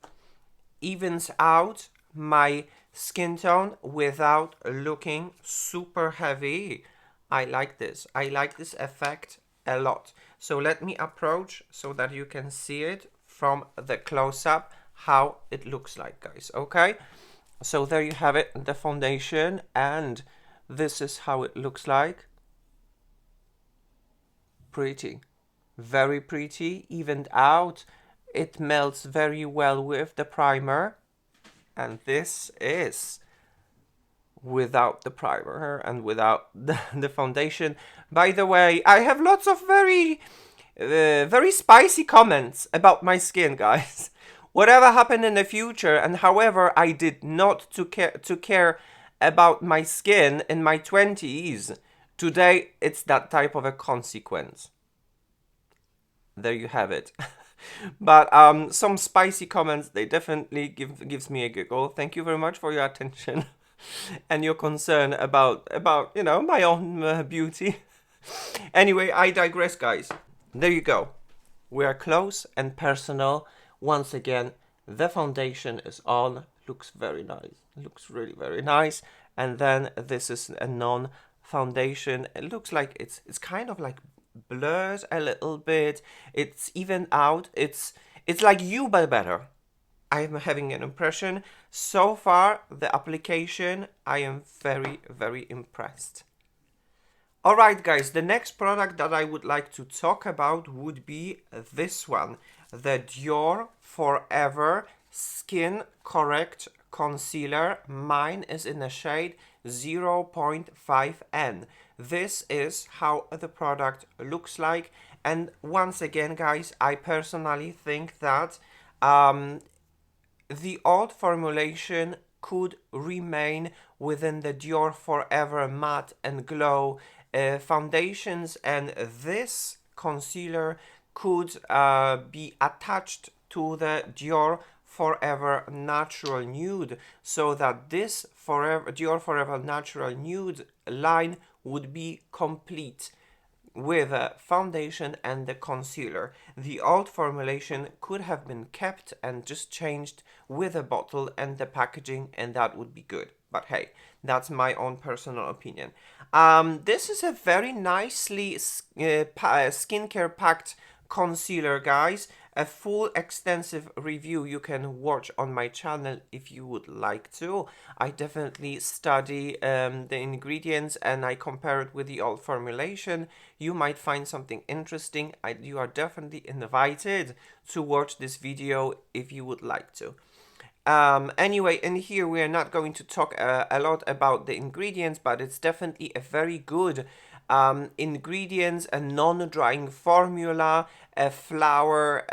Evens out my skin tone without looking super heavy. I like this. I like this effect a lot. So let me approach so that you can see it from the close-up how it looks like, guys. Okay, so there you have it, the foundation, and this is how it looks like. Pretty, very pretty, evened out. It melts very well with the primer. And this is without the primer and without the foundation. By the way, I have lots of very spicy comments about my skin, guys. Whatever happened in the future, and however I did not to care about my skin in my 20s, today it's that type of a consequence. There you have it. But some spicy comments, they definitely gives me a giggle. Thank you very much for your attention and your concern about you know, my own beauty. Anyway, I digress, guys. There you go. We are close and personal. Once again, the foundation is on. Looks very nice. Looks really very nice. And then this is a non-foundation. It looks like it's kind of like blurs a little bit. It's even out. It's like you but better. I'm having an impression. So far, the application, I am very, very impressed. Alright guys, the next product that I would like to talk about would be this one. The DIOR Forever Skin Correct Concealer. Mine is in the shade 0.5N. This is how the product looks like. And once again, guys, I personally think that the old formulation could remain within the DIOR Forever Matte and Glow foundations, and this concealer could be attached to the DIOR Forever Natural Nude, so that this DIOR Forever Natural Nude line would be complete with a foundation and the concealer. The old formulation could have been kept and just changed with a bottle and the packaging, and that would be good. But hey, that's my own personal opinion. This is a very nicely skincare packed concealer, guys. A full extensive review you can watch on my channel if you would like to. I definitely study the ingredients and I compare it with the old formulation. You might find something interesting. You are definitely invited to watch this video if you would like to. Anyway, in here we are not going to talk a lot about the ingredients, but it's definitely a very good ingredients, a non-drying formula, a flower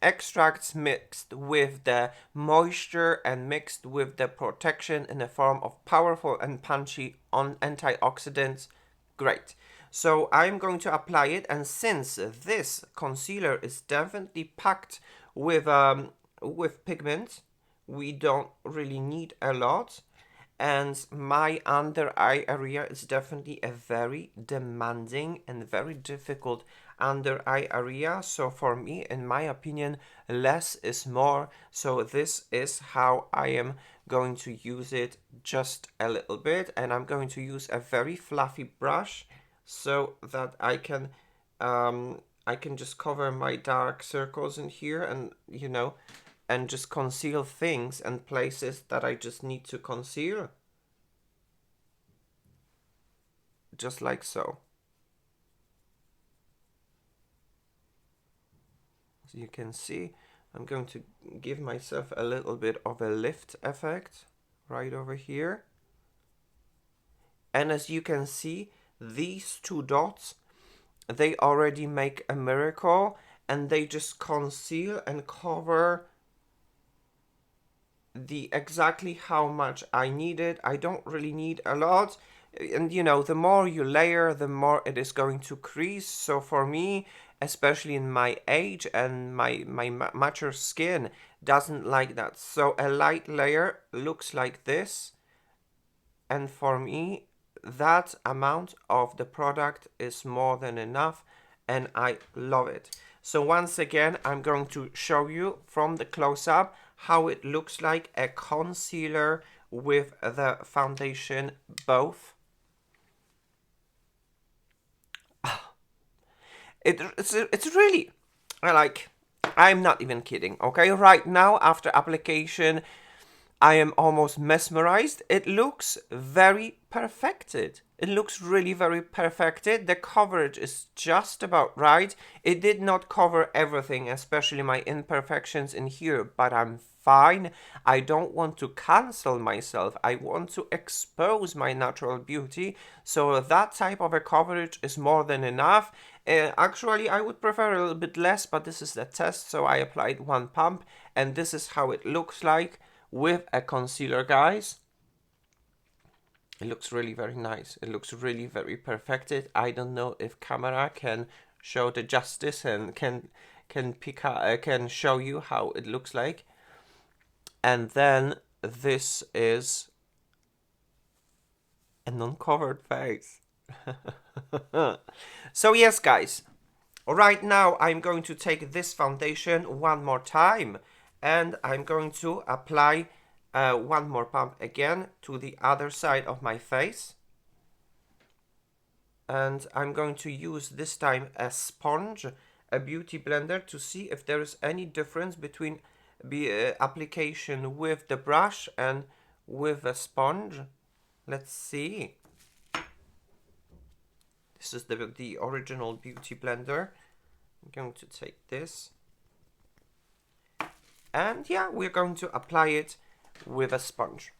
extracts mixed with the moisture and mixed with the protection in the form of powerful and punchy antioxidants. Great. So I'm going to apply it, and since this concealer is definitely packed with pigment, we don't really need a lot. And my under eye area is definitely a very demanding and very difficult under eye area. So for me, in my opinion, less is more. So this is how I am going to use it, just a little bit. And I'm going to use a very fluffy brush so that I can just cover my dark circles in here, and you know, and just conceal things and places that I just need to conceal. Just like so. As you can see, I'm going to give myself a little bit of a lift effect right over here. And as you can see, these two dots, they already make a miracle, and they just conceal and cover the exactly how much I needed. I don't really need a lot, and you know, the more you layer, the more it is going to crease. So for me, especially in my age and my mature skin, doesn't like that. So a light layer looks like this, and for me that amount of the product is more than enough, and I love it. So once again, I'm going to show you from the close-up how it looks like a concealer with the foundation both. It's really, I'm not even kidding, okay? Right now, after application, I am almost mesmerized. It looks very perfected. It looks really very perfected. The coverage is just about right. It did not cover everything, especially my imperfections in here, but I'm fine. I don't want to cancel myself. I want to expose my natural beauty. So that type of a coverage is more than enough. Actually, I would prefer a little bit less, but this is the test, so I applied one pump, and this is how it looks like with a concealer, guys. It looks really very nice. It looks really very perfected. I don't know if camera can show the justice and can show you how it looks like. And then this is a non-covered face. So yes, guys, right now I'm going to take this foundation one more time, and I'm going to apply one more pump again to the other side of my face. And I'm going to use this time a sponge, a beauty blender, to see if there is any difference between the application with the brush and with a sponge. Let's see. This is the original beauty blender. I'm going to take this. And yeah, we're going to apply it with a sponge.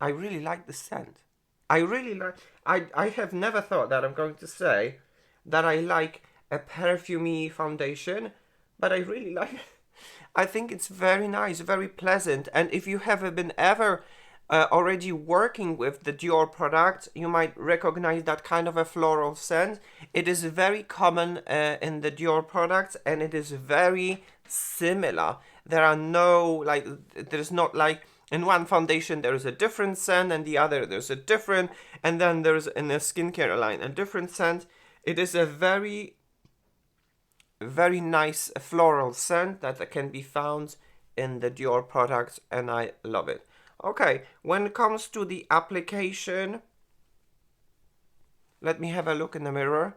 I really like the scent. I have never thought that I'm going to say that I like a perfumey foundation, but I really like it. I think it's very nice, very pleasant. And if you have been ever already working with the DIOR product, you might recognize that kind of a floral scent. It is very common in the DIOR products, and it is very similar. There are no, there's not like in one foundation there is a different scent, and the other there's a different, and then there's in a skincare line a different scent. It is a very very nice floral scent that can be found in the DIOR products, and I love it. Okay, when it comes to the application, let me have a look in the mirror.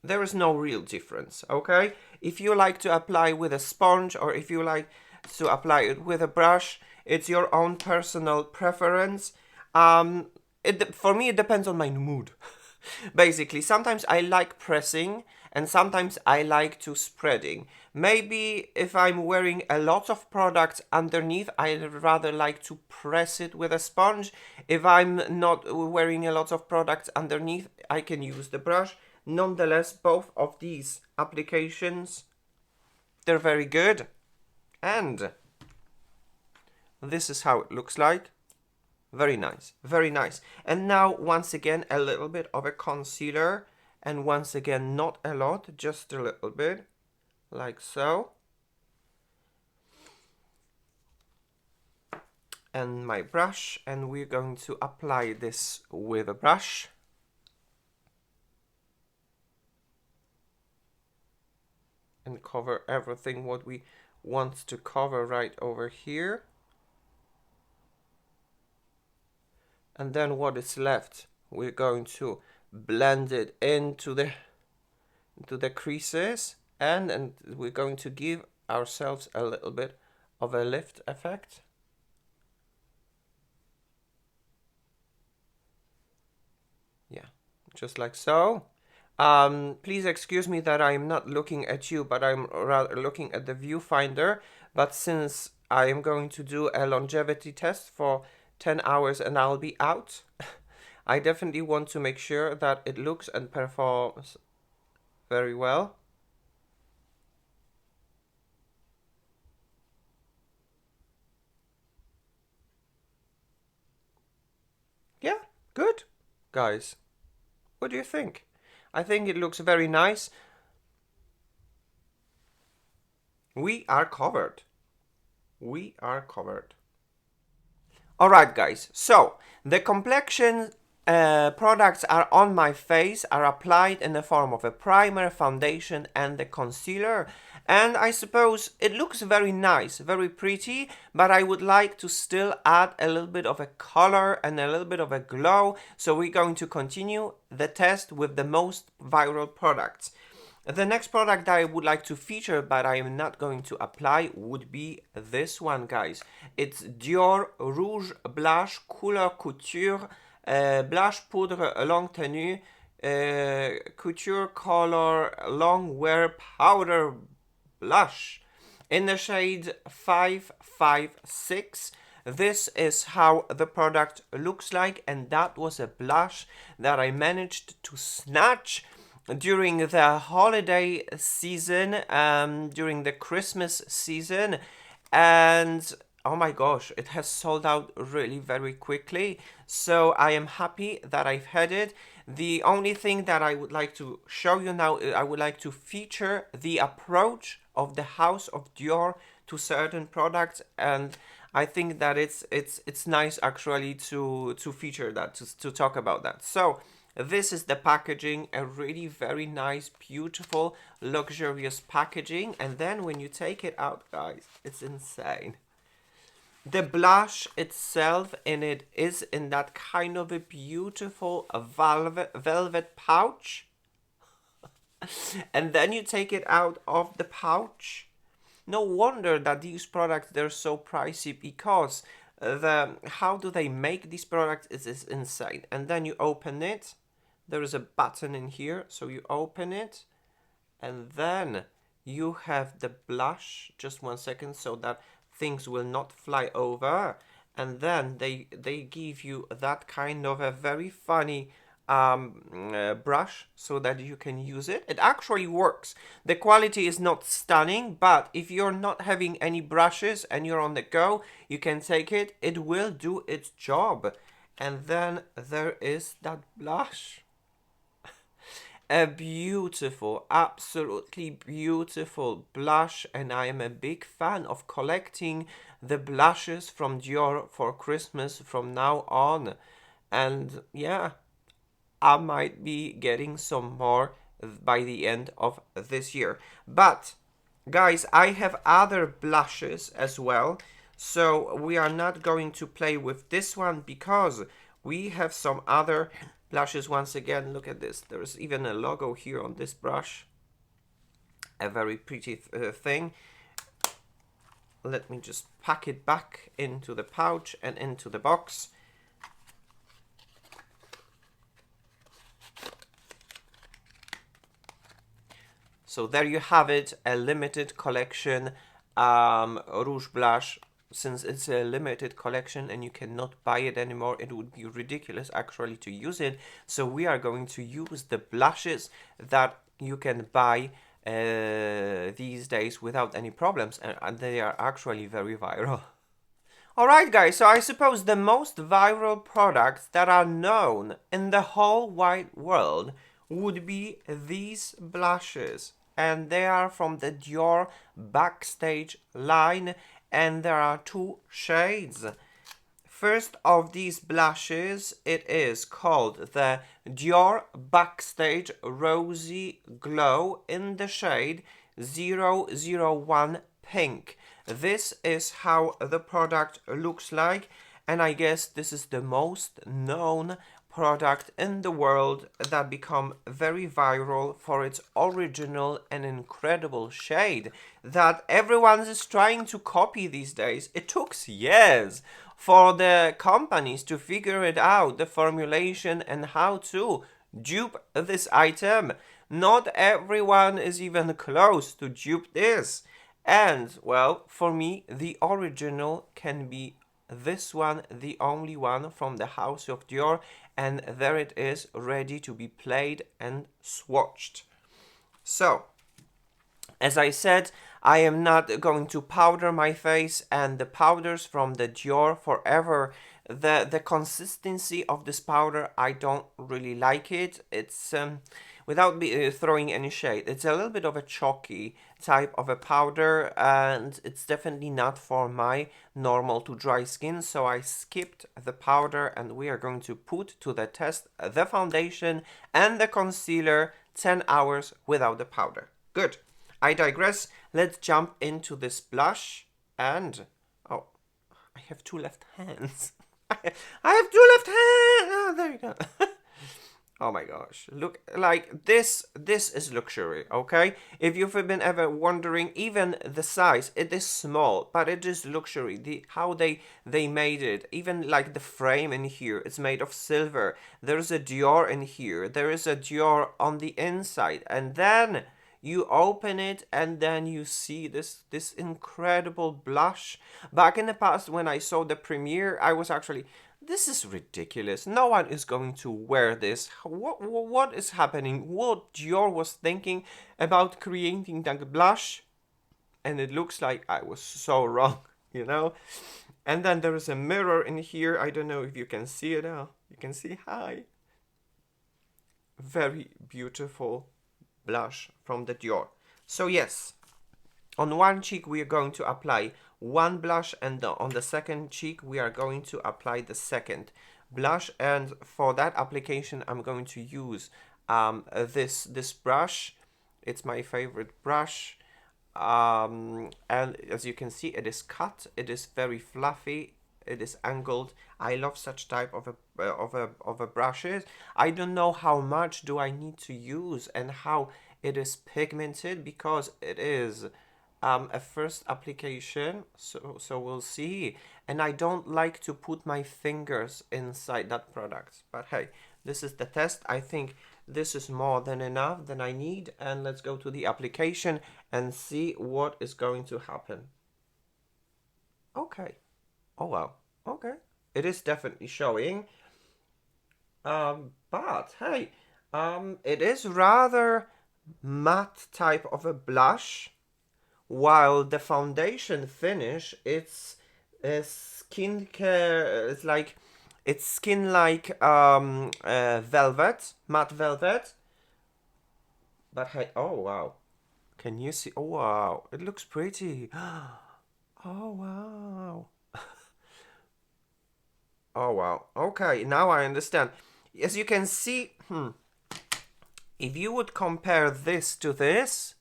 There is no real difference, okay? If you like to apply with a sponge or if you like to apply it with a brush, it's your own personal preference. For me, it depends on my mood. Basically, sometimes I like pressing and sometimes I like to spreading. Maybe if I'm wearing a lot of products underneath, I'd rather like to press it with a sponge. If I'm not wearing a lot of products underneath, I can use the brush. Nonetheless, both of these applications, they're very good. And this is how it looks like. Very nice, very nice. And now, once again, a little bit of a concealer. And once again, not a lot, just a little bit, like so. And my brush, and we're going to apply this with a brush. And cover everything what we want to cover right over here. And then what is left, we're going to blend it into the creases, and we're going to give ourselves a little bit of a lift effect. Yeah, just like so. Please excuse me that I'm not looking at you, but I'm rather looking at the viewfinder. But since I am going to do a longevity test for 10 hours and I'll be out, I definitely want to make sure that it looks and performs very well. Yeah, good, guys. What do you think? I think it looks very nice. We are covered. We are covered. Alright, guys. So, the complexion products are on my face, are applied in the form of a primer, foundation, and the concealer. And I suppose it looks very nice, very pretty, but I would like to still add a little bit of a color and a little bit of a glow. So we're going to continue the test with the most viral products. The next product that I would like to feature, but I am not going to apply, would be this one, guys. It's DIOR Rouge Blush Couleur Couture Blush Poudre Longue Tenue Couture Color Long Wear Powder Blush in the shade 556. This is how the product looks like, and that was a blush that I managed to snatch during the holiday season, during the Christmas season, and oh my gosh, it has sold out really very quickly. So I am happy that I've had it. The only thing that I would like to show you now, I would like to feature the approach of the House of DIOR to certain products, and I think that it's nice actually to feature that, to talk about that. So this is the packaging, a really very nice, beautiful, luxurious packaging. And then when you take it out, guys, it's insane. The blush itself in it is in that kind of a beautiful velvet pouch. And then you take it out of the pouch. No wonder that these products, they're so pricey, because how do they make these products is insane. And then you open it. There is a button in here, so you open it, and then you have the blush. Just 1 second, so that things will not fly over. And then they give you that kind of a very funny brush so that you can use it. It actually works. The quality is not stunning, but if you're not having any brushes and you're on the go, you can take it. It will do its job. And then there is that blush. A beautiful, absolutely beautiful blush, and I am a big fan of collecting the blushes from DIOR for Christmas from now on. And yeah, I might be getting some more by the end of this year. But guys, I have other blushes as well, so we are not going to play with this one because we have some other blushes. Once again, look at this. There's even a logo here on this brush. A very pretty thing. Let me just pack it back into the pouch and into the box. So there you have it, a limited collection rouge blush. Since it's a limited collection and you cannot buy it anymore, it would be ridiculous actually to use it. So we are going to use the blushes that you can buy these days without any problems, and they are actually very viral. Alright guys, so I suppose the most viral products that are known in the whole wide world would be these blushes, and they are from the DIOR Backstage line, and there are two shades. First of these blushes, it is called the DIOR Backstage Rosy Glow in the shade 001 Pink. This is how the product looks like, and I guess this is the most known product in the world that become very viral for its original and incredible shade that everyone is trying to copy these days. It took years for the companies to figure it out, the formulation and how to dupe this item. Not everyone is even close to dupe this. And, well, for me, the original can be this one, the only one from the House of DIOR, and there it is, ready to be played and swatched. So, as I said, I am not going to powder my face, and the powders from the DIOR Forever, the consistency of this powder, I don't really like it. It's without throwing any shade, it's a little bit of a chalky type of a powder, and it's definitely not for my normal to dry skin, so I skipped the powder, and we are going to put to the test the foundation and the concealer 10 hours without the powder. Good. I digress. Let's jump into this blush, and oh, I have two left hands. I have two left hands. Oh, there you go. Oh my gosh, look, like this is luxury, okay? If you've been ever wondering, even the size, it is small, but it is luxury. How they made it, even like the frame in here, it's made of silver. There's a DIOR in here, there is a DIOR on the inside, and then you open it and then you see this incredible blush. Back in the past when I saw the premiere, I was actually, this is ridiculous. No one is going to wear this. What is happening? What DIOR was thinking about creating that blush? And it looks like I was so wrong, you know? And then there is a mirror in here. I don't know if you can see it now. You can see, hi. Very beautiful blush from the DIOR. So yes, on one cheek we are going to apply one blush, and on the second cheek we are going to apply the second blush, and for that application I'm going to use this brush. It's my favorite brush, and as you can see, it is cut, it is very fluffy, it is angled. I love such type of a brushes. I don't know how much do I need to use and how it is pigmented, because it is a first application, so we'll see. And I don't like to put my fingers inside that product, but hey, this is the test. I think this is more than enough than I need, and let's go to the application and see what is going to happen. Okay. Oh wow. Okay. It is definitely showing. But hey, it is rather matte type of a blush, while the foundation finish, it's skincare. It's skin like velvet, matte velvet. But hey, oh wow, can you see? Oh wow, it looks pretty. Oh wow. Oh wow. Okay, now I understand. As you can see, if you would compare this to this,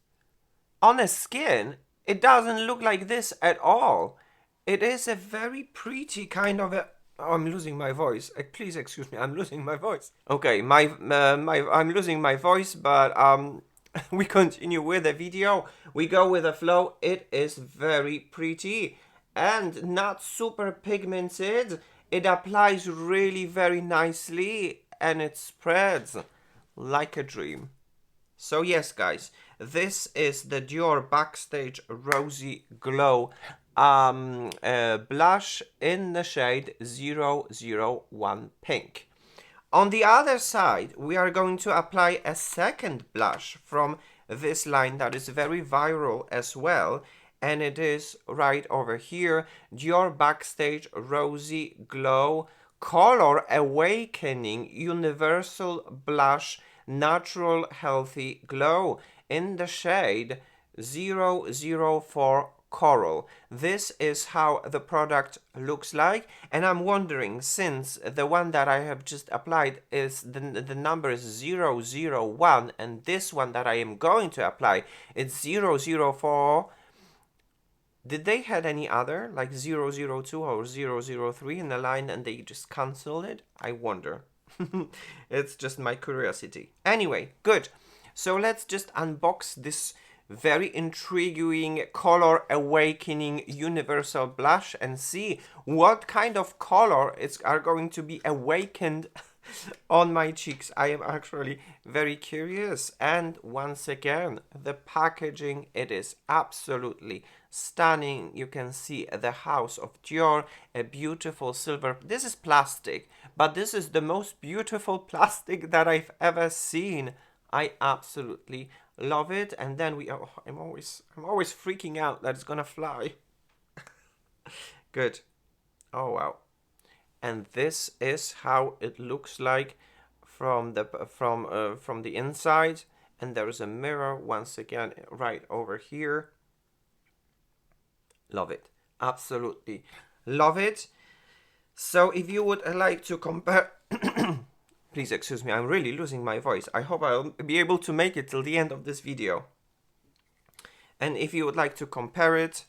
on a skin, it doesn't look like this at all. It is a very pretty kind of a... Oh, I'm losing my voice. Please excuse me, I'm losing my voice. Okay, I'm losing my voice, but we continue with the video. We go with the flow. It is very pretty and not super pigmented. It applies really very nicely and it spreads like a dream. So yes, guys, this is the DIOR Backstage Rosy Glow blush in the shade 001 Pink. On the other side, we are going to apply a second blush from this line that is very viral as well, and it is right over here, DIOR Backstage Rosy Glow Color Awakening Universal Blush Natural Healthy Glow in the shade 004 Coral. This is how the product looks like, and I'm wondering, since the one that I have just applied is the number is 001 and this one that I am going to apply it's 004, did they had any other like 002 or 003 in the line and they just cancelled it? I wonder. It's just my curiosity. Anyway, good. So let's just unbox this very intriguing color awakening universal blush and see what kind of color are going to be awakened on my cheeks. I am actually very curious. And once again, the packaging, it is absolutely stunning. You can see the House of DIOR, a beautiful silver. This is plastic, but this is the most beautiful plastic that I've ever seen. I absolutely love it. And then I'm always freaking out that it's gonna fly. Good. Oh wow. And this is how it looks like from the inside. And there is a mirror once again right over here. Love it. Absolutely love it. So if you would like to compare please excuse me, I'm really losing my voice. I hope I'll be able to make it till the end of this video. And if you would like to compare it,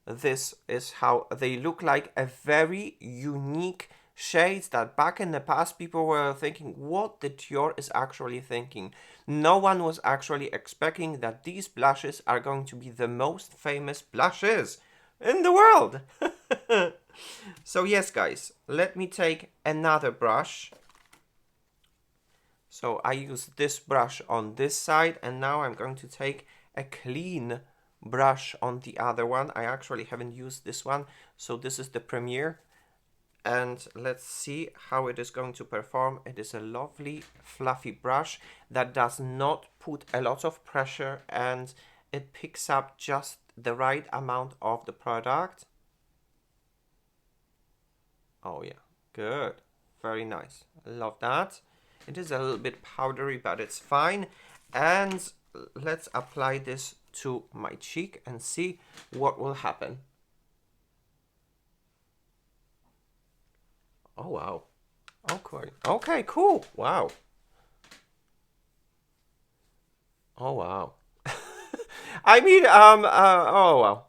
this is how they look like. A very unique shades that back in the past people were thinking what the DIOR is actually thinking. No one was actually expecting that these blushes are going to be the most famous blushes in the world. So yes, guys, let me take another brush. So I use this brush on this side, and now I'm going to take a clean brush on the other one. I actually haven't used this one, so this is the Primer. And let's see how it is going to perform. It is a lovely fluffy brush that does not put a lot of pressure, and it picks up just the right amount of the product. Oh yeah, good, very nice, I love that. It is a little bit powdery, but it's fine. And let's apply this to my cheek and see what will happen. Oh wow. Okay. Okay, cool. Wow. Oh wow. I mean, oh wow.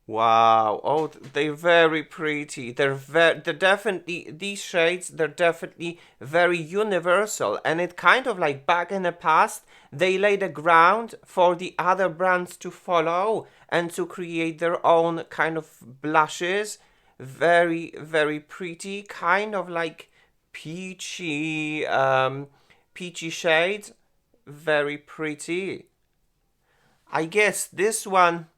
Wow. Oh, they're very pretty. They're definitely, these shades, they're definitely very universal. And it kind of like back in the past, they laid a ground for the other brands to follow and to create their own kind of blushes. Very, very pretty. Kind of like peachy, peachy shades. Very pretty. I guess this one,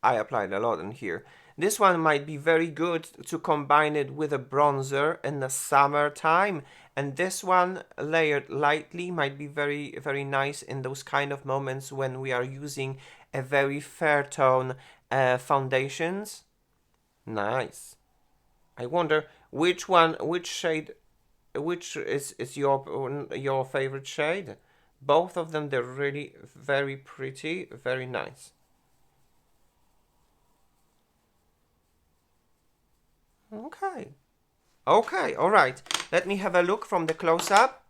I applied a lot in here. This one might be very good to combine it with a bronzer in the summertime. And this one layered lightly might be very, very nice in those kind of moments when we are using a very fair tone foundations. Nice. I wonder which shade, which is your favorite shade? Both of them, they're really very pretty, very nice. Okay. Okay, all right. Let me have a look from the close-up.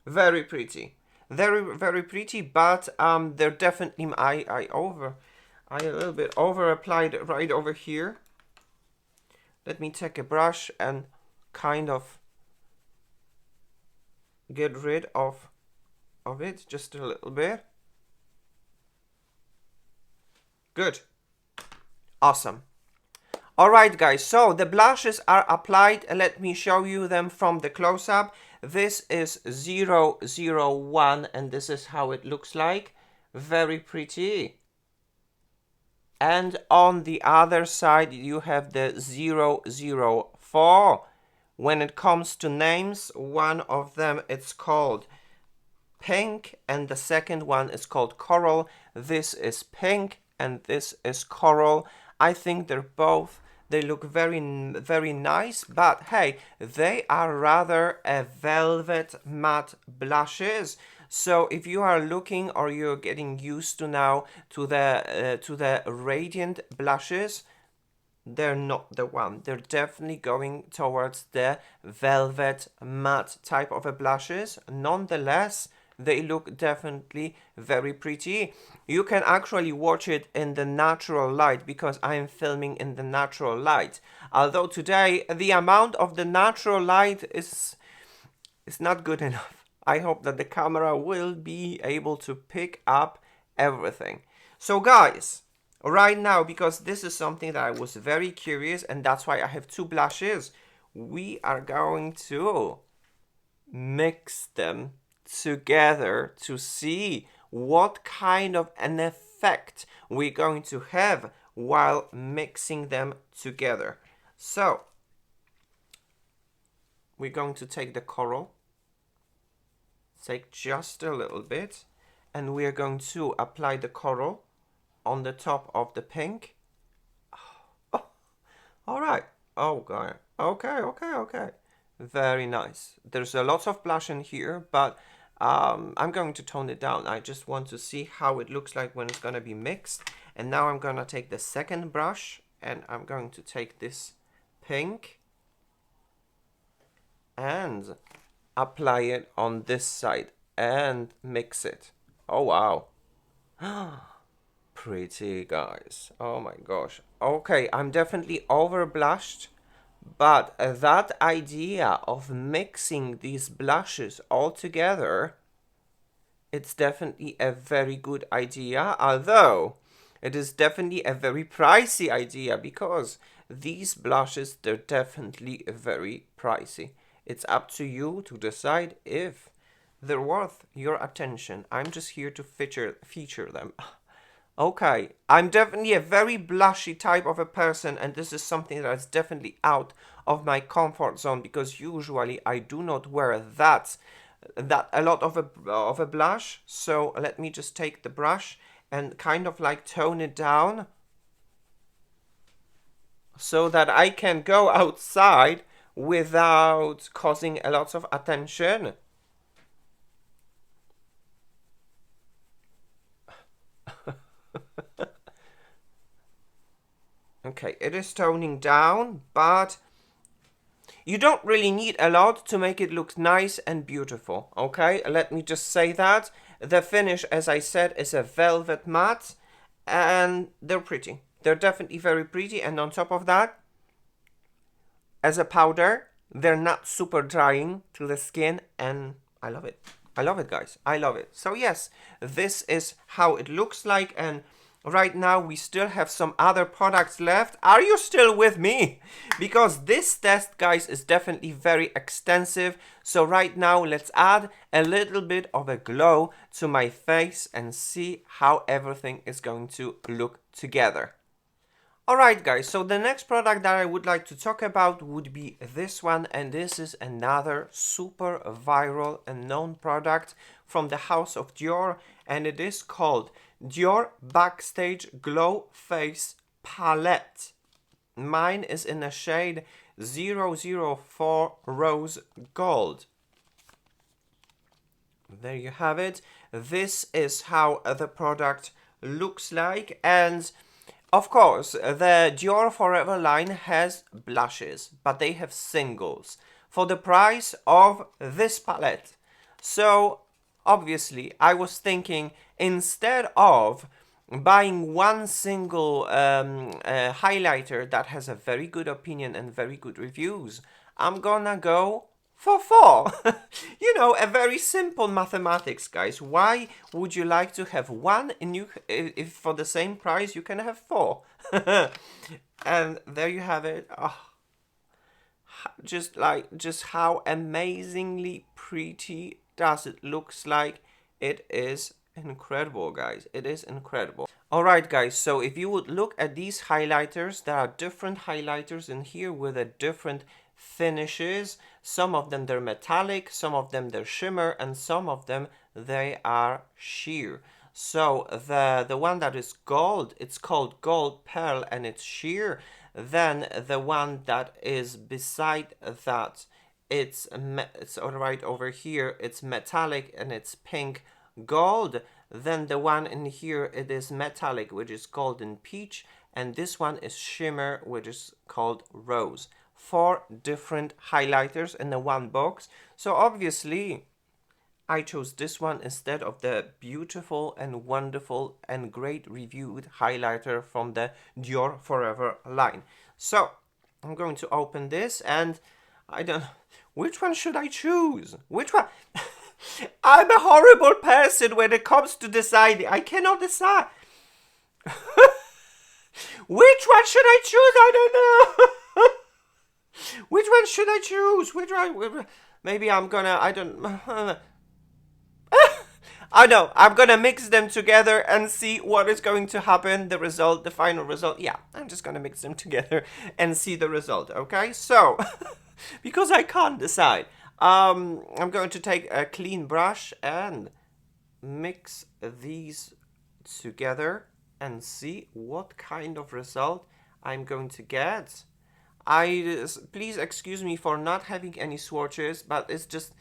Very pretty. Very, very pretty, but they're definitely, I a little bit over applied right over here. Let me take a brush and kind of get rid of it just a little bit. Good. Awesome. Alright guys, so the blushes are applied. Let me show you them from the close-up. This is 001 and this is how it looks like. Very pretty. And on the other side you have the 004. When it comes to names, one of them it's called Pink and the second one is called Coral. This is Pink and this is Coral. I think they look very, very nice, but hey, they are rather a velvet matte blushes. So if you are looking or you're getting used to now to the radiant blushes, they're not the one. They're definitely going towards the velvet matte type of a blushes. Nonetheless, they look definitely very pretty. You can actually watch it in the natural light because I am filming in the natural light. Although today the amount of the natural light is not good enough. I hope that the camera will be able to pick up everything. So guys, right now, because this is something that I was very curious and that's why I have two blushes, we are going to mix them together to see what kind of an effect we're going to have while mixing them together. So we're going to take the coral, take just a little bit, and we are going to apply the coral on the top of the pink. Oh, all right. Oh god. Okay. Very nice. There's a lot of blush in here, but I'm going to tone it down. I just want to see how it looks like when it's going to be mixed. And now I'm going to take the second brush and I'm going to take this pink and apply it on this side and mix it. Oh wow. Pretty guys. Oh my gosh. Okay, I'm definitely over blushed. But that idea of mixing these blushes all together, it's definitely a very good idea, although it is definitely a very pricey idea because these blushes, they're definitely very pricey. It's up to you to decide if they're worth your attention. I'm just here to feature them. Okay, I'm definitely a very blushy type of a person and this is something that's definitely out of my comfort zone because usually I do not wear that a lot of a blush. So let me just take the brush and kind of like tone it down so that I can go outside without causing a lot of attention. Okay, it is toning down, but you don't really need a lot to make it look nice and beautiful, okay? Let me just say that. The finish, as I said, is a velvet matte, and they're pretty. They're definitely very pretty, and on top of that, as a powder, they're not super drying to the skin, and I love it. I love it, guys. I love it. So yes, this is how it looks like, and right now we still have some other products left. Are you still with me? Because this test, guys, is definitely very extensive. So right now let's add a little bit of a glow to my face and see how everything is going to look together. Alright guys, so the next product that I would like to talk about would be this one, and this is another super viral and known product from the House of DIOR, and it is called DIOR Backstage Glow Face Palette. Mine is in a shade 004 Rose Gold. There you have it. This is how the product looks like, and of course, the DIOR Forever line has blushes, but they have singles. for the price of this palette. So obviously I was thinking, instead of buying one single highlighter that has a very good opinion and very good reviews, I'm gonna go for 4. You know, a very simple mathematics, guys. Why would you like to have one and if for the same price you can have 4? And there you have it. Oh, just how amazingly pretty does it looks like. It is incredible, guys. It is incredible. All right, guys, so if you would look at these highlighters, there are different highlighters in here with a different finishes. Some of them they're metallic, some of them they're shimmer, and some of them they are sheer. So the one that is gold, it's called gold pearl and it's sheer. Then the one that is beside that, it's all right over here, it's metallic and it's pink gold. Then the one in here, it is metallic, which is golden peach, and this one is shimmer, which is called rose. 4 different highlighters in the one box. So obviously I chose this one instead of the beautiful and wonderful and great reviewed highlighter from the DIOR Forever line. So I'm going to open this, and I don't know, which one should I choose? Which one? I'm a horrible person when it comes to deciding. I cannot decide. Which one should I choose? I don't know. Which one should I choose? Which one? Maybe I'm gonna, I don't I know, I'm gonna mix them together and see what is going to happen, the result, the final result. Yeah, I'm just gonna mix them together and see the result, okay? So, because I can't decide, I'm going to take a clean brush and mix these together and see what kind of result I'm going to get. Please excuse me for not having any swatches, but it's just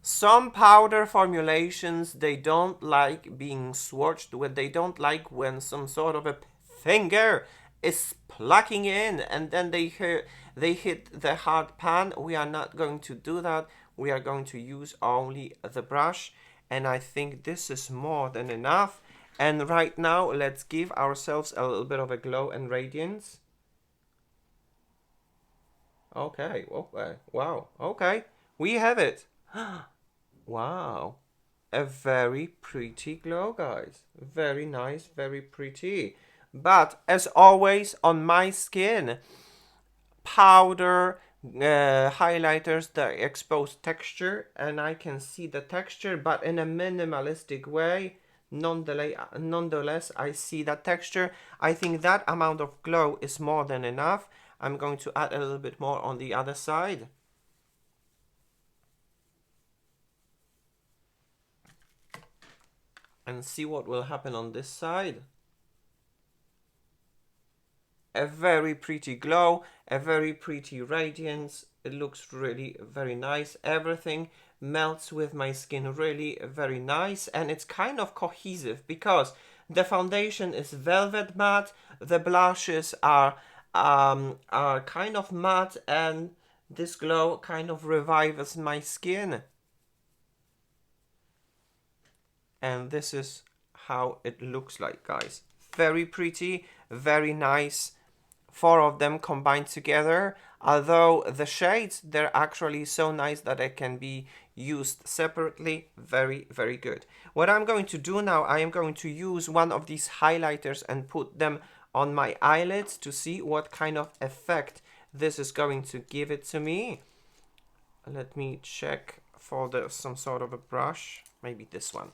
some powder formulations, they don't like being swatched with. They don't like when some sort of a finger is plucking in and then they hit the hard pan. We are not going to do that. We are going to use only the brush, and I think this is more than enough. And right now, let's give ourselves a little bit of a glow and radiance. Okay, okay, wow, okay, we have it. Wow, a very pretty glow, guys. Very nice, very pretty. But as always on my skin, powder highlighters that expose texture, and I can see the texture, but in a minimalistic way. Nonetheless, I see that texture. I think that amount of glow is more than enough. I'm going to add a little bit more on the other side. And see what will happen on this side. A very pretty glow, a very pretty radiance. It looks really very nice. Everything melts with my skin really very nice, and it's kind of cohesive because the foundation is velvet matte, the blushes are kind of matte, and this glow kind of revives my skin. And this is how it looks like, guys. Very pretty, very nice. 4 of them combined together. Although the shades, they're actually so nice that they can be used separately. Very, very good. What I'm going to do now, I am going to use one of these highlighters and put them on my eyelids to see what kind of effect this is going to give it to me. Let me check for some sort of a brush. Maybe this one.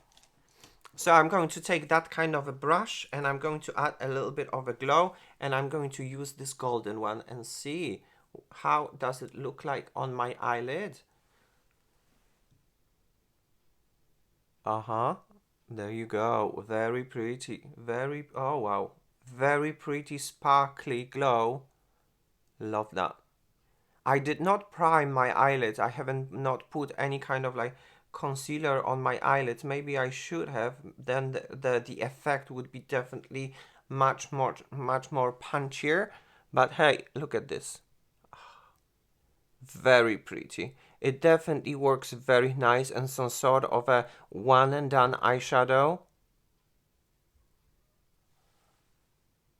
So I'm going to take that kind of a brush and I'm going to add a little bit of a glow, and I'm going to use this golden one and see how does it look like on my eyelid. There you go. Very pretty. Very, oh wow. Very pretty sparkly glow. Love that. I did not prime my eyelids. I haven't not put any kind of like concealer on my eyelids. Maybe I should have. Then the effect would be definitely much more punchier. But hey, look at this. very pretty. It definitely works very nice and some sort of a one and done eyeshadow.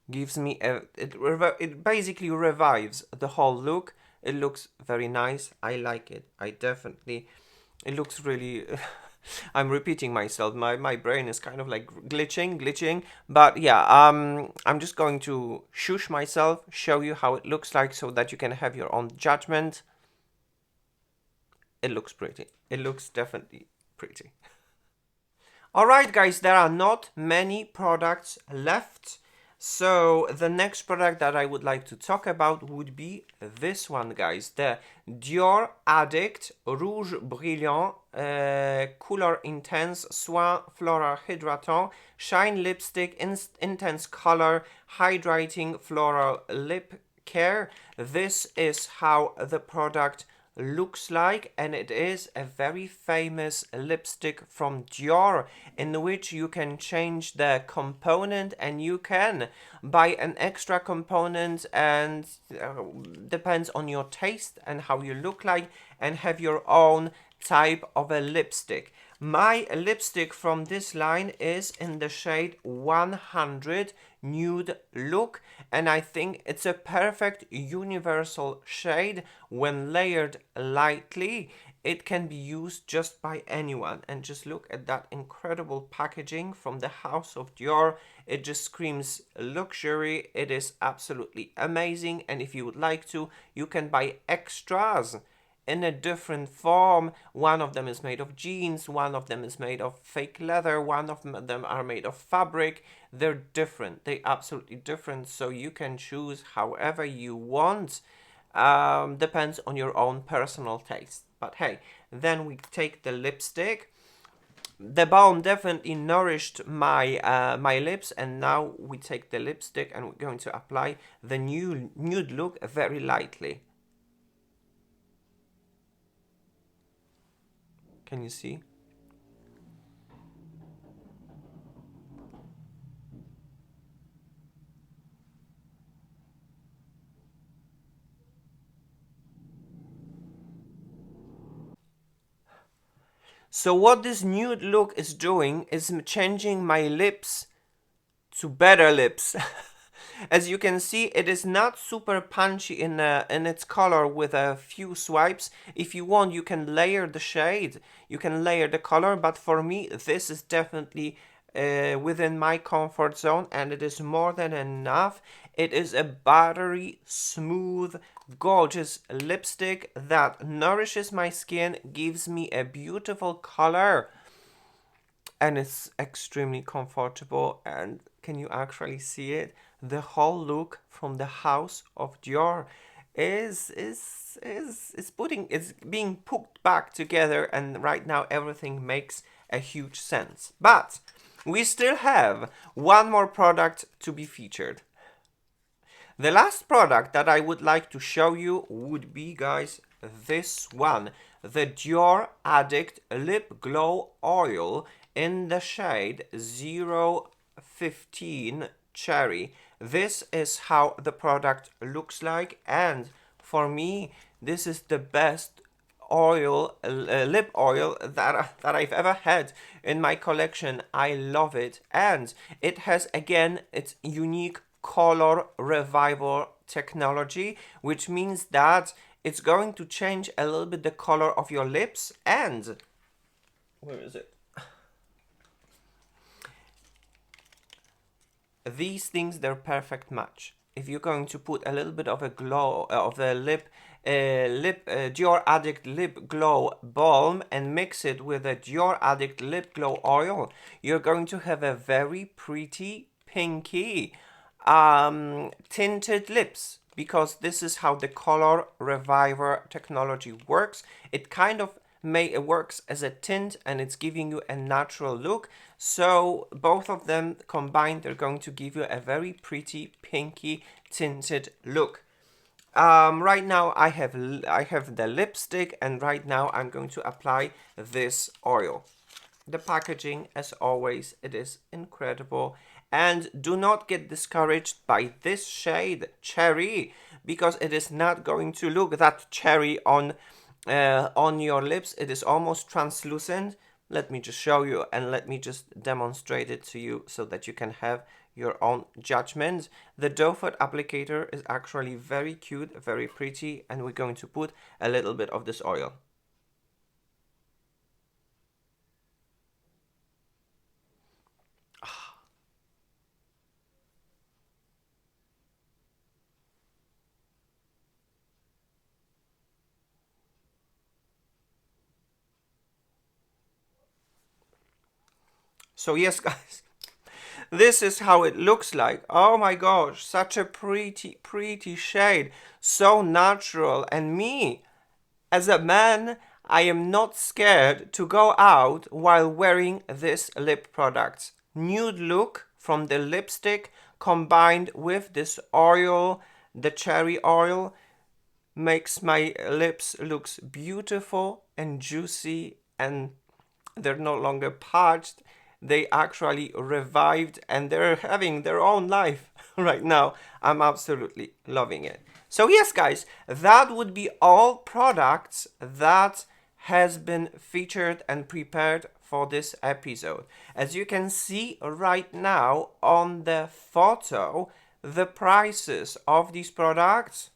Gives me it basically revives the whole look. It looks very nice. I like it. It looks really I'm repeating myself. My brain is kind of like glitching. But yeah, I'm just going to shush myself, show you how it looks like so that you can have your own judgment. It looks pretty. It looks definitely pretty. Alright guys, there are not many products left. So the next product that I would like to talk about would be this one, guys. The DIOR Addict Rouge Brilliant Couleur Intense Soin Floral Hydratant Shine Lipstick Intense Color Hydrating Floral Lip Care. This is how the product looks like, and it is a very famous lipstick from DIOR in which you can change the component and you can buy an extra component, and depends on your taste and how you look like, and have your own type of a lipstick. My lipstick from this line is in the shade 100 Nude Look, and I think it's a perfect universal shade. When layered lightly, it can be used just by anyone. And just look at that incredible packaging from the House of DIOR. It just screams luxury. It is absolutely amazing, and if you would like to, you can buy extras in a different form. One of them is made of jeans, one of them is made of fake leather, one of them are made of fabric. They're different. They're absolutely different, so you can choose however you want. Depends on your own personal taste. But hey, then we take the lipstick. The balm definitely nourished my my lips, and now we take the lipstick and we're going to apply the new Nude Look very lightly. Can you see? So what this Nude Look is doing is changing my lips to better lips. As you can see, it is not super punchy in its color with a few swipes. If you want, you can layer the shade, you can layer the color, but for me, this is definitely within my comfort zone, and it is more than enough. It is a buttery, smooth, gorgeous lipstick that nourishes my skin, gives me a beautiful color, and it's extremely comfortable. And can you actually see it? The whole look from the House of DIOR is being put back together, and right now everything makes a huge sense. But we still have one more product to be featured. The last product that I would like to show you would be, guys, this one, the DIOR Addict Lip Glow Oil in the shade 015 Cherry. This is how the product looks like, and for me, this is the best oil, lip oil that I've ever had in my collection. I love it, and it has again its unique color revival technology, which means that it's going to change a little bit the color of your lips. And where is it? These things, they're perfect match. If you're going to put a little bit of a glow of the DIOR Addict Lip Glow Balm and mix it with a DIOR Addict Lip Glow Oil, you're going to have a very pretty pinky tinted lips, because this is how the color reviver technology works. It kind of it works as a tint, and it's giving you a natural look. So both of them combined, they're going to give you a very pretty pinky tinted look. Right now I have the lipstick, and right now I'm going to apply this oil. The packaging, as always, it is incredible, And do not get discouraged by this shade, Cherry, because it is not going to look that cherry on your lips. It is almost translucent. Let me just show you and let me just demonstrate it to you so that you can have your own judgment. The doe foot applicator is actually very cute, very pretty, and we're going to put a little bit of this oil. So yes, guys, this is how it looks like. Oh my gosh, such a pretty shade. So natural. And me, as a man, I am not scared to go out while wearing this lip product. Nude look from the lipstick combined with this oil, the cherry oil, makes my lips looks beautiful and juicy, and they're no longer parched. They actually revived and they're having their own life right now. I'm absolutely loving it. So yes, guys, that would be all products that has been featured and prepared for this episode. As you can see right now on the photo, the prices of these products,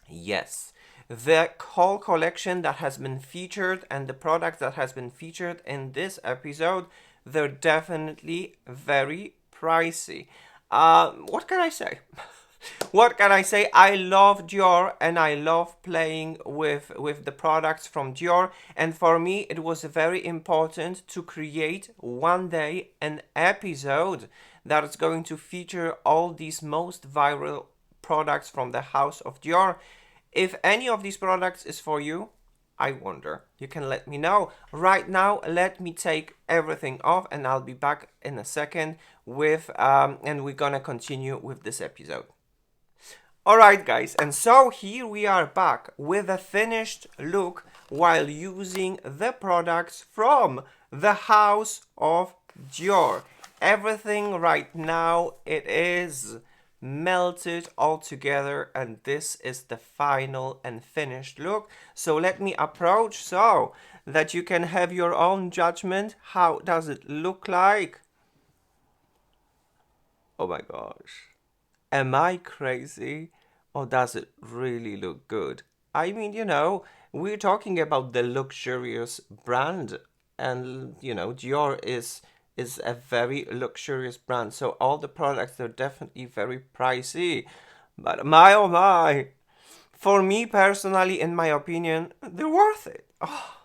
yes, the whole collection that has been featured and the products that has been featured in this episode, they're definitely very pricey. What can I say? What can I say? I love Dior and I love playing with the products from Dior, and for me it was very important to create one day an episode that is going to feature all these most viral products from the House of DIOR. If any of these products is for you, I wonder. You can let me know. Right now, let me take everything off and I'll be back in a second with, and we're gonna continue with this episode. Alright guys, and so here we are back with a finished look while using the products from the House of DIOR. Everything right now, it is melted all together, and this is the final and finished look. So let me approach so that you can have your own judgment. How does it look like? Oh my gosh. Am I crazy, or does it really look good? I mean, you know, we're talking about the luxurious brand, and you know, Dior is a very luxurious brand, so all the products are definitely very pricey. But my oh my, for me personally, in my opinion, they're worth it. Oh,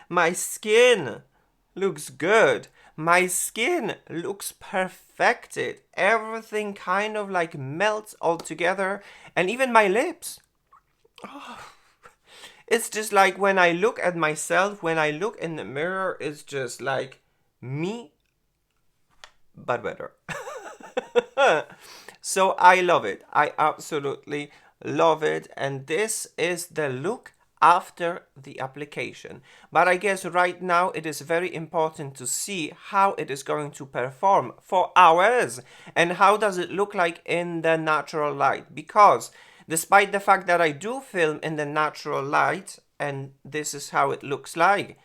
my skin looks good. My skin looks perfected. Everything kind of like melts all together. And even my lips. Oh, it's just like when I look at myself, when I look in the mirror, it's just like me, but better. So I love it. I absolutely love it. And this is the look after the application. But I guess right now it is very important to see how it is going to perform for hours and how does it look like in the natural light, because despite the fact that I do film in the natural light and this is how it looks like,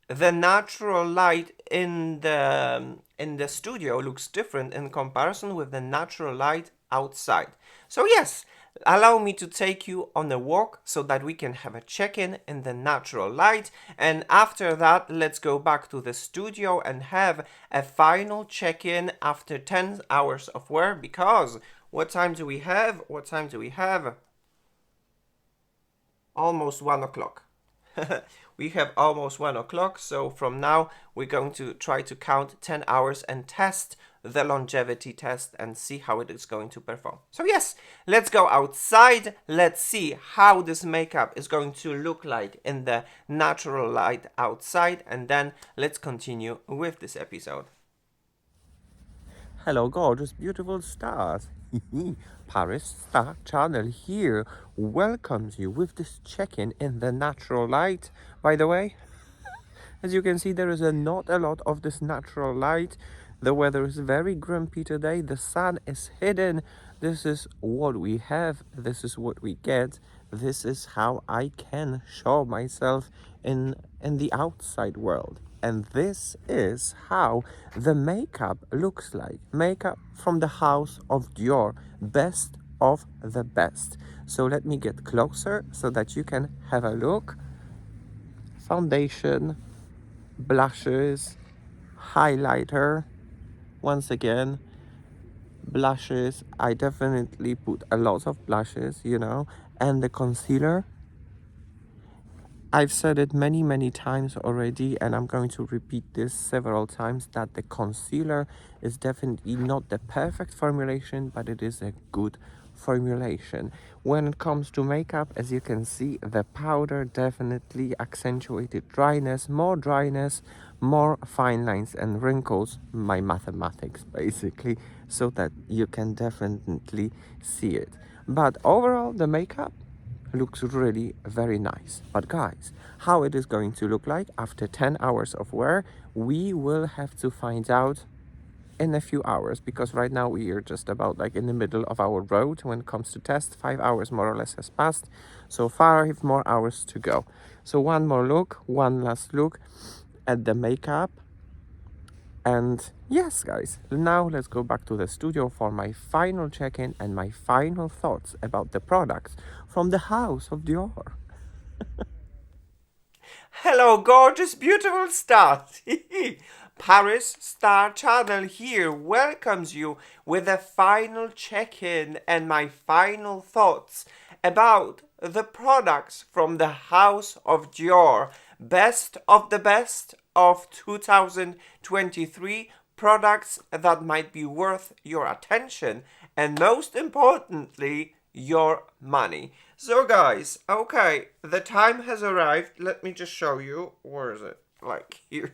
the natural light in the studio looks different in comparison with the natural light outside. So yes, allow me to take you on a walk so that we can have a check-in in the natural light, and after that let's go back to the studio and have a final check-in after 10 hours of wear, because what time do we have? Almost 1 o'clock. We have almost 1 o'clock, so from now we're going to try to count 10 hours and test the longevity test and see how it is going to perform. So yes, let's go outside. Let's see how this makeup is going to look like in the natural light outside, and then let's continue with this episode. Hello, gorgeous, beautiful stars. Paris Star Channel here welcomes you with this check-in in the natural light. By the way, as you can see, there is not a lot of this natural light. The weather is very grumpy today. The sun is hidden. This is what we have. This is what we get. This is how I can show myself in the outside world. And this is how the makeup looks like. Makeup from the House of Dior. Best of the best. So let me get closer so that you can have a look. Foundation, blushes, highlighter. Once again, blushes. I definitely put a lot of blushes, you know, and the concealer. I've said it many times already, and I'm going to repeat this several times, that the concealer is definitely not the perfect formulation, but it is a good formulation. When it comes to makeup, as you can see, the powder definitely accentuated dryness, more fine lines and wrinkles, my mathematics basically, so that you can definitely see it. But overall, the makeup looks really very nice. But guys, how it is going to look like after 10 hours of wear, we will have to find out in a few hours, because right now we are just about like in the middle of our road when it comes to test. 5 hours more or less has passed, so 5 more hours to go. So one last look at the makeup. And yes, guys, now let's go back to the studio for my final check-in and my final thoughts about the products from the House of Dior. Hello, gorgeous, beautiful stars. Paris Star Channel here welcomes you with a final check-in and my final thoughts about the products from the House of Dior. Best of the best of 2023 products that might be worth your attention and most importantly, your money. So guys, okay, the time has arrived. Let me just show you. Where is it? Like here.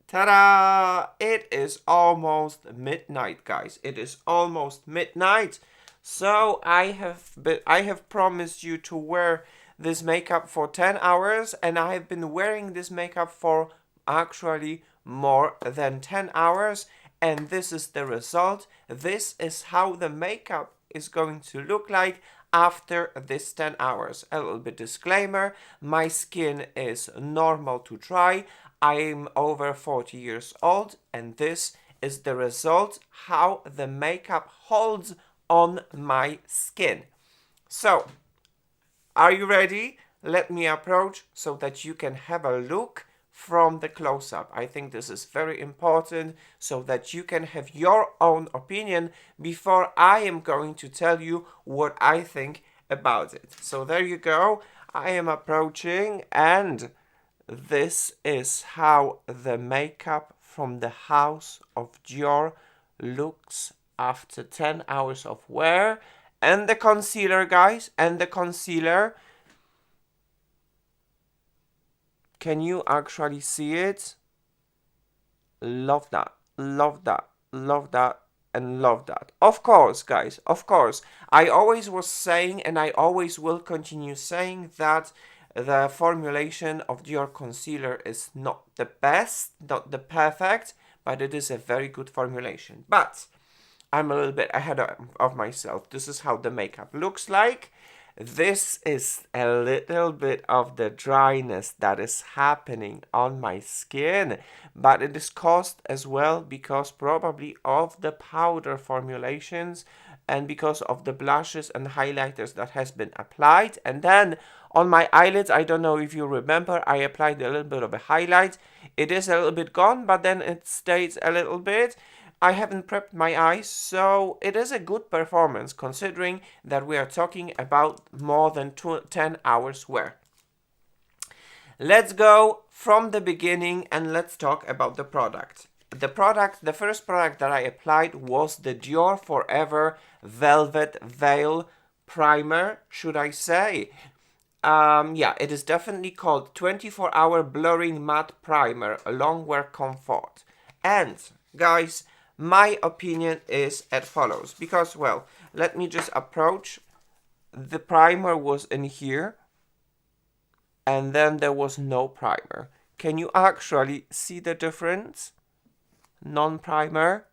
Ta-da! It is almost midnight, guys. It is almost midnight. So I have promised you to wear this makeup for 10 hours, and I have been wearing this makeup for actually more than 10 hours, and this is the result. This is how the makeup is going to look like after this 10 hours. A little bit disclaimer, my skin is normal to dry. I'm over 40 years old, and this is the result, how the makeup holds on my skin. So, are you ready? Let me approach so that you can have a look from the close-up. I think this is very important so that you can have your own opinion before I am going to tell you what I think about it. So there you go. I am approaching, and this is how the makeup from the House of Dior looks after 10 hours of wear. And the concealer, guys, and the concealer. Can you actually see it? Love that, love that, love that, and love that. Of course, guys, of course. I always was saying, and I always will continue saying, that the formulation of Dior concealer is not the best, not the perfect, but it is a very good formulation. But I'm a little bit ahead of myself. This is how the makeup looks like. This is a little bit of the dryness that is happening on my skin, but it is caused as well because probably of the powder formulations and because of the blushes and highlighters that has been applied. And then on my eyelids, I don't know if you remember, I applied a little bit of a highlight. It is a little bit gone, but then it stays a little bit. I haven't prepped my eyes, so it is a good performance considering that we are talking about more than 10 hours wear. Let's go from the beginning and let's talk about the product. The first product that I applied was the DIOR Forever Velvet Veil Primer, should I say. Yeah, it is definitely called 24-hour blurring matte primer, long wear comfort. And guys, my opinion is as follows, because, well, let me just approach. The primer was in here, and then there was no primer. Can you actually see the difference? non-primer,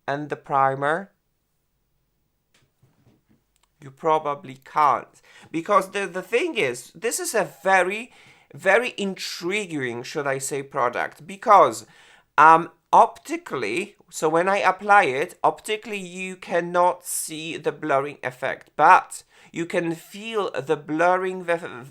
and the primer? You probably can't. Because the thing is, this is a very, very intriguing, should I say, product. Because optically, so when I apply it, optically you cannot see the blurring effect. But you can feel the blurring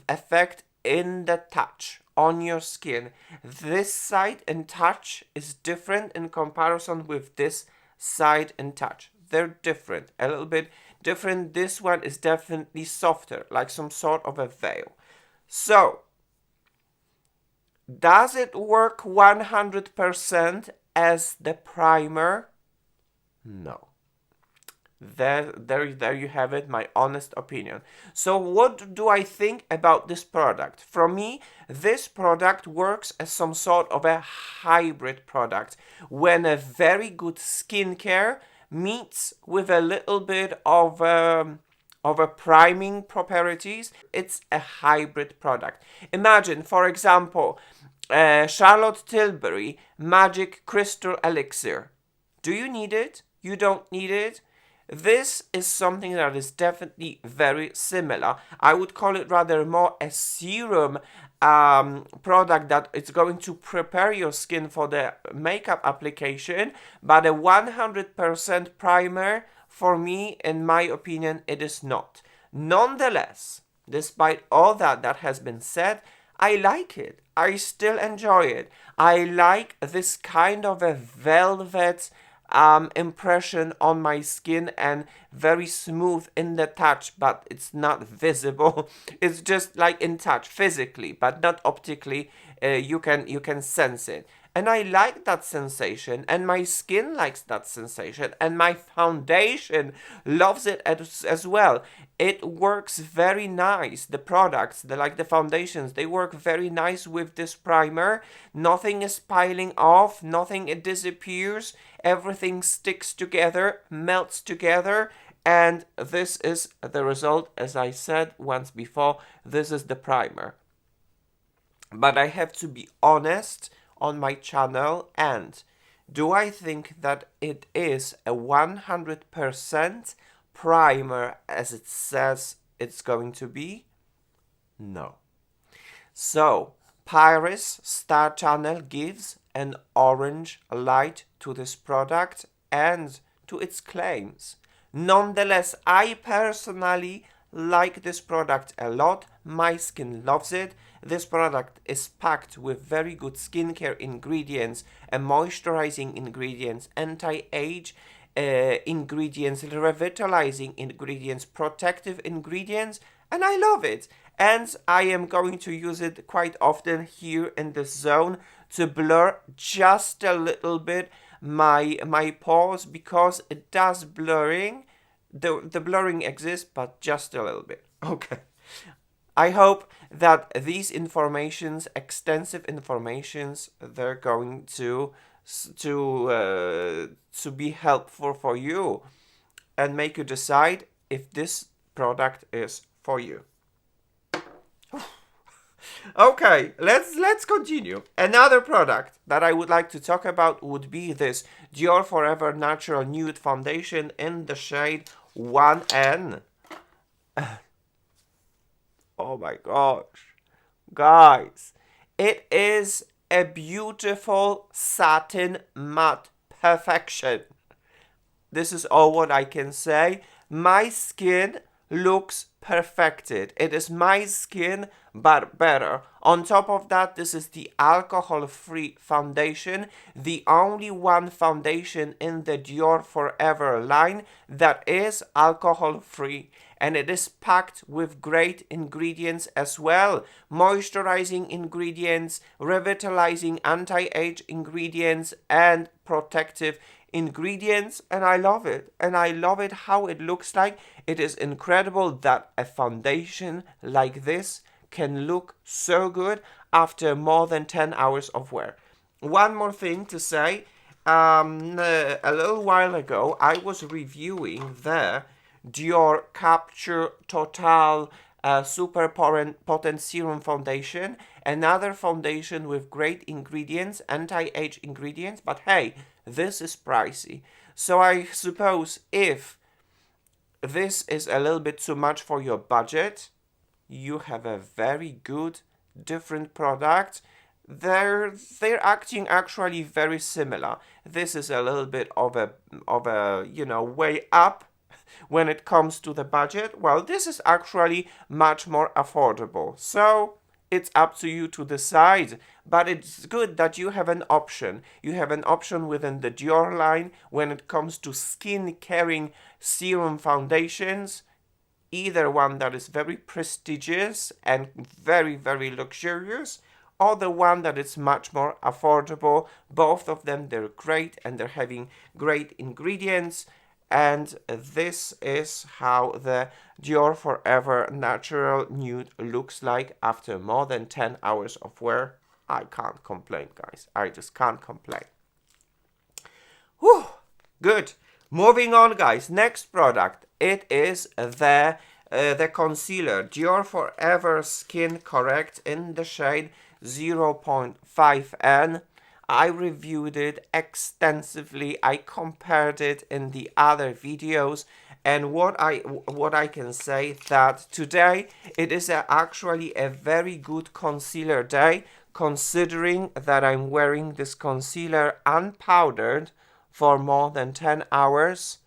effect in the touch on your skin. This side and touch is different in comparison with this side and touch. They're different, a little bit different. This one is definitely softer, like some sort of a veil. So, does it work 100% as the primer? No. There you have it, my honest opinion. So what do I think about this product? For me, this product works as some sort of a hybrid product when a very good skincare meets with a little bit of a priming properties. It's a hybrid product. Imagine, for example, Charlotte Tilbury Magic Crystal Elixir. Do you need it? You don't need it? This is something that is definitely very similar. I would call it rather more a serum product that it's going to prepare your skin for the makeup application, but a 100% primer, for me, in my opinion, it is not. Nonetheless, despite all that has been said, I like it. I still enjoy it. I like this kind of a velvet impression on my skin, and very smooth in the touch, but it's not visible. It's just like in touch physically, but not optically. You can sense it, and I like that sensation, and my skin likes that sensation, and my foundation loves it as well. It works very nice. The products, the foundations, they work very nice with this primer. Nothing is piling off, nothing it disappears. Everything sticks together, melts together, and this is the result. As I said once before, this is the primer. But I have to be honest on my channel, and do I think that it is a 100% primer as it says it's going to be? No. So, Paris Star Channel gives an orange light to this product and to its claims. Nonetheless, I personally like this product a lot. My skin loves it. This product is packed with very good skincare ingredients, moisturizing ingredients, anti-age ingredients, revitalizing ingredients, protective ingredients, and I love it. And I am going to use it quite often here in this zone to blur just a little bit my pores, because it does blurring. The blurring exists, but just a little bit. Okay. I hope that these informations, extensive informations, they're going to be helpful for you and make you decide if this product is for you. Okay, let's continue. Another product that I would like to talk about would be this DIOR Forever Natural Nude Foundation in the shade 1N. Oh my gosh, guys, it is a beautiful satin matte perfection. This is all what I can say. My skin looks perfected. It is my skin, but better. On top of that, this is the alcohol-free foundation, the only one foundation in the DIOR Forever line that is alcohol-free. And it is packed with great ingredients as well. Moisturizing ingredients, revitalizing anti-age ingredients, and protective ingredients. And I love it. And I love it how it looks like. It is incredible that a foundation like this can look so good after more than 10 hours of wear. One more thing to say. A little while ago, I was reviewing the DIOR Capture Total super potent serum foundation, another foundation with great ingredients, anti-age ingredients, but hey, this is pricey. So I suppose if this is a little bit too much for your budget, you have a very good different product. They're acting actually very similar. This is a little bit of a you know, way up when it comes to the budget. Well, this is actually much more affordable. So it's up to you to decide, but it's good that you have an option. You have an option within the DIOR line when it comes to skin caring serum foundations. Either one that is very prestigious and very, very luxurious, or the one that is much more affordable. Both of them, they're great and they're having great ingredients. And this is how the DIOR Forever Natural Nude looks like after more than 10 hours of wear. I can't complain, guys. I just can't complain. Whew, good. Moving on, guys. Next product. It is the concealer. DIOR Forever Skin Correct in the shade 0.5N. I reviewed it extensively. I compared it in the other videos, and what I can say that today it is actually a very good concealer day, considering that I'm wearing this concealer unpowdered for more than 10 hours.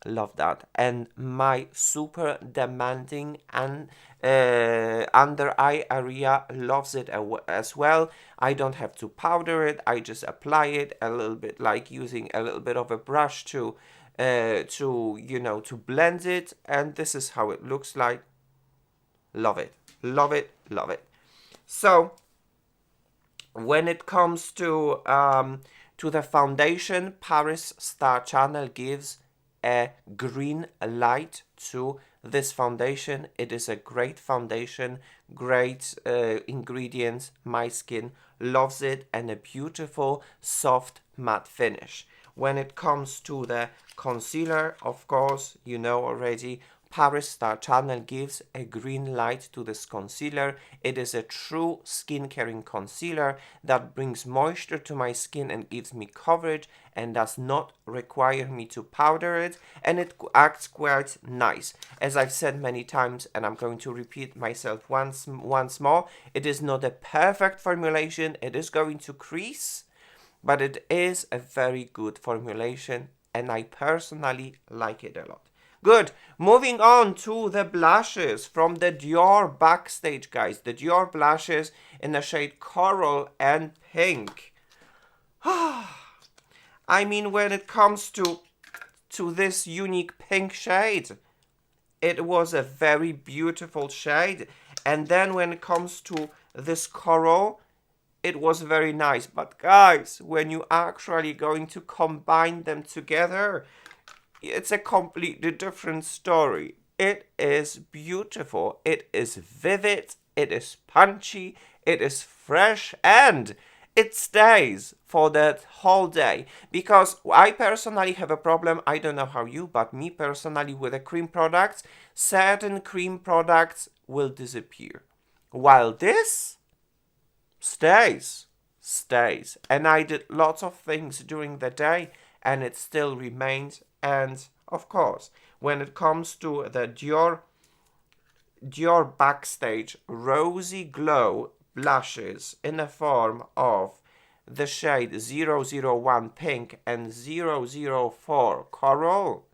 Love that. And my super demanding and under eye area loves it as well. I don't have to powder it. I just apply it a little bit, like using a little bit of a brush to you know, to blend it. And this is how it looks like. Love it. Love it. Love it. So when it comes to the foundation, Paris Star Channel gives a green light to this foundation. It is a great foundation, great ingredients. My skin loves it, and a beautiful soft matte finish. When it comes to the concealer, of course, you know already, Paris Star Channel gives a green light to this concealer. It is a true skin caring concealer that brings moisture to my skin and gives me coverage and does not require me to powder it, and it acts quite nice. As I've said many times, and I'm going to repeat myself once more, it is not a perfect formulation. It is going to crease, but it is a very good formulation, and I personally like it a lot. Good. Moving on to the blushes from the DIOR Backstage, guys. The DIOR blushes in the shade Coral and Pink. I mean, when it comes to this unique pink shade, it was a very beautiful shade. And then when it comes to this coral, it was very nice. But guys, when you actually going to combine them together, it's a completely different story. It is beautiful. It is vivid. It is punchy. It is fresh. And it stays for that whole day. Because I personally have a problem. I don't know how you, but me personally with the cream products, certain cream products will disappear. While this stays. And I did lots of things during the day, and it still remains. And of course, when it comes to the DIOR Backstage Rosy Glow blushes in the form of the shade 001 Pink and 004 Coral,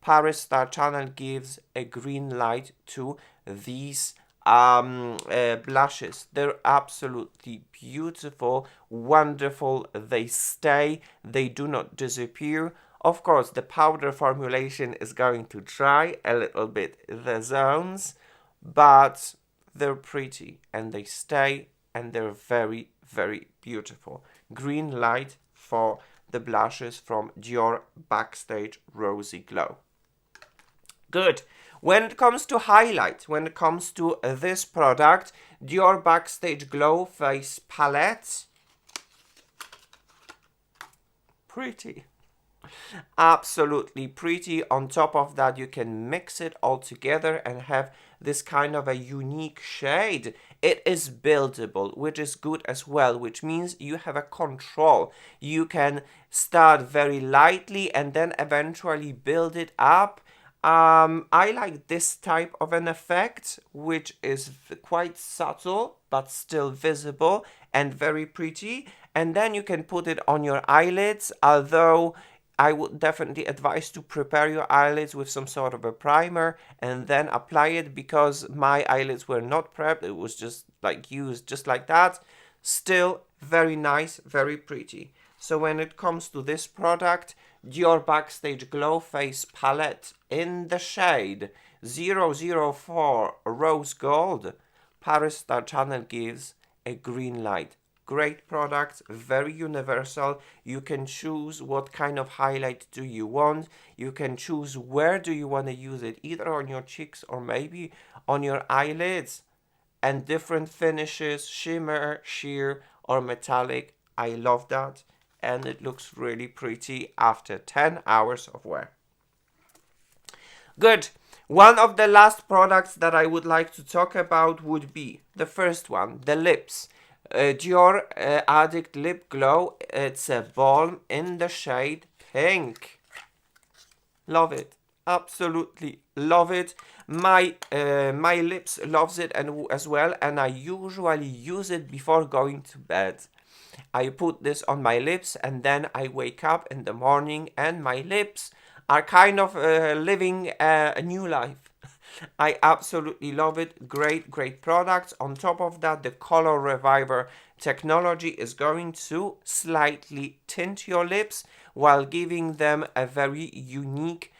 Paris Star Channel gives a green light to these blushes. They're absolutely beautiful, wonderful. They stay. They do not disappear. Of course, the powder formulation is going to dry a little bit the zones, but they're pretty and they stay, and they're very, very beautiful. Green light for the blushes from DIOR Backstage Rosy Glow. Good. When it comes to highlight, when it comes to this product, DIOR Backstage Glow Face Palette. Pretty. Absolutely pretty. On top of that, you can mix it all together and have this kind of a unique shade. It is buildable, which is good as well, which means you have a control. You can start very lightly and then eventually build it up. I like this type of an effect, which is quite subtle but still visible and very pretty. And then you can put it on your eyelids, although I would definitely advise to prepare your eyelids with some sort of a primer and then apply it, because my eyelids were not prepped. It was just like used just like that. Still very nice, very pretty. So when it comes to this product, DIOR Backstage Glow Face Palette in the shade 004 Rose Gold, Paris Star Channel gives a green light. Great product, very universal. You can choose what kind of highlight do you want. You can choose where do you want to use it, either on your cheeks or maybe on your eyelids. And different finishes, shimmer, sheer, or metallic. I love that. And it looks really pretty after 10 hours of wear. Good. One of the last products that I would like to talk about would be the first one, the lips. DIOR Addict Lip Glow. It's a balm in the shade pink. Love it. Absolutely love it. My lips loves it and as well, and I usually use it before going to bed. I put this on my lips and then I wake up in the morning and my lips are kind of living a new life. I absolutely love it. Great, great products. On top of that, the Color Reviver technology is going to slightly tint your lips while giving them a very unique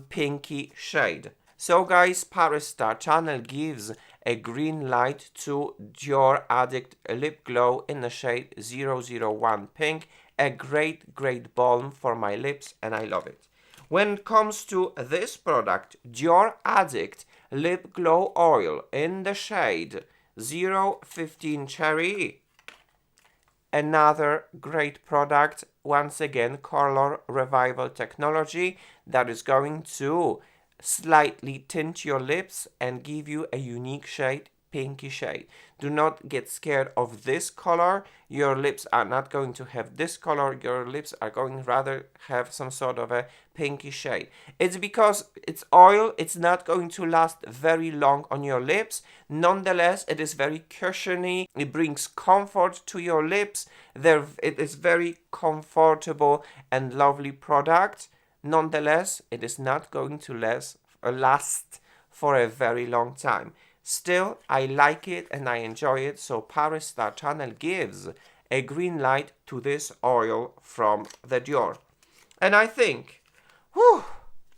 pinky shade. So guys, Paris Star Channel gives a green light to DIOR Addict Lip Glow in the shade 001 Pink. A great, great balm for my lips and I love it. When it comes to this product, DIOR Addict Lip Glow Oil in the shade 015 Cherry. Another great product, once again, Color Revival technology that is going to slightly tint your lips and give you a unique shade, pinky shade. Do not get scared of this color. Your lips are not going to have this color. Your lips are going rather have some sort of a pinky shade. It's because it's oil. It's not going to last very long on your lips. Nonetheless, it is very cushiony. It brings comfort to your lips. It is very comfortable and lovely product. Nonetheless, it is not going to last for a very long time. Still, I like it and I enjoy it, so Paris Star Channel gives a green light to this oil from the DIOR. And I think,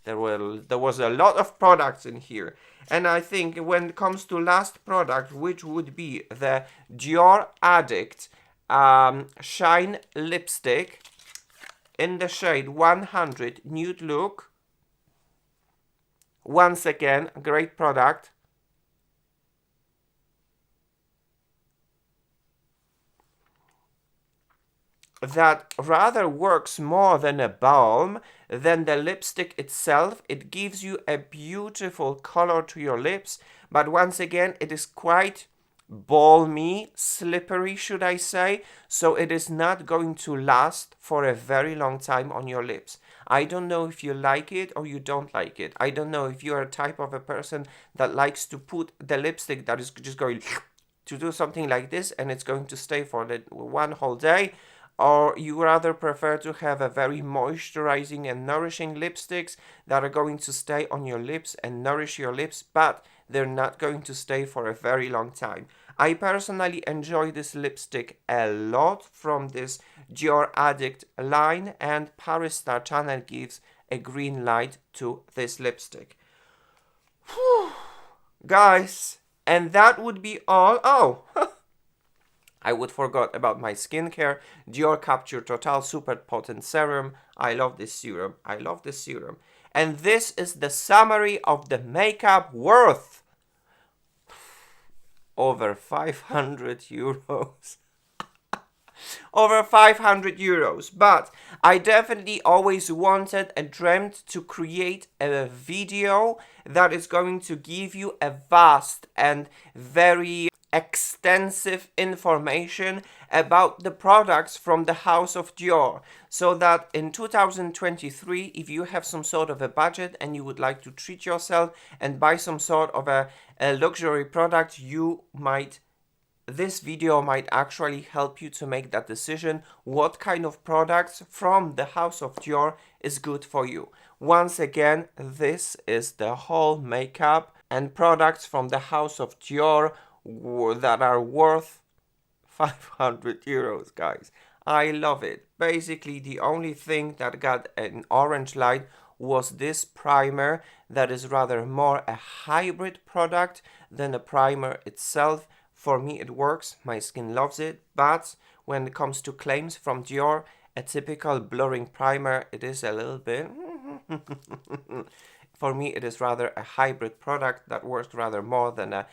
there was a lot of products in here. And I think when it comes to last product, which would be the DIOR Addict Shine Lipstick in the shade 100 Nude Look. Once again, great product. That rather works more than a balm than the lipstick itself. It gives you a beautiful color to your lips, but once again it is quite balmy, slippery should I say, so it is not going to last for a very long time on your lips. I don't know if you like it or you don't like it. I don't know if you're a type of a person that likes to put the lipstick that is just going to do something like this and it's going to stay for the one whole day, or you rather prefer to have a very moisturizing and nourishing lipsticks that are going to stay on your lips and nourish your lips, but they're not going to stay for a very long time. I personally enjoy this lipstick a lot from this DIOR Addict line, and Paris Star Channel gives a green light to this lipstick. Whew. Guys, and that would be all. Oh, I would forgot about my skincare. DIOR Capture Total Super Potent Serum. I love this serum. I love this serum. And this is the summary of the makeup worth over 500 euros. over 500 euros. But I definitely always wanted and dreamt to create a video that is going to give you a vast and very extensive information about the products from the House of DIOR, so that in 2023, if you have some sort of a budget and you would like to treat yourself and buy some sort of a luxury product, this video might actually help you to make that decision, what kind of products from the House of DIOR is good for you. Once again, this is the whole makeup and products from the House of DIOR that are worth 500 euros, guys. I love it. Basically, the only thing that got an orange light was this primer that is rather more a hybrid product than a primer itself. For me, it works. My skin loves it. But when it comes to claims from DIOR, a typical blurring primer, it is a little bit... For me, it is rather a hybrid product that works rather more than a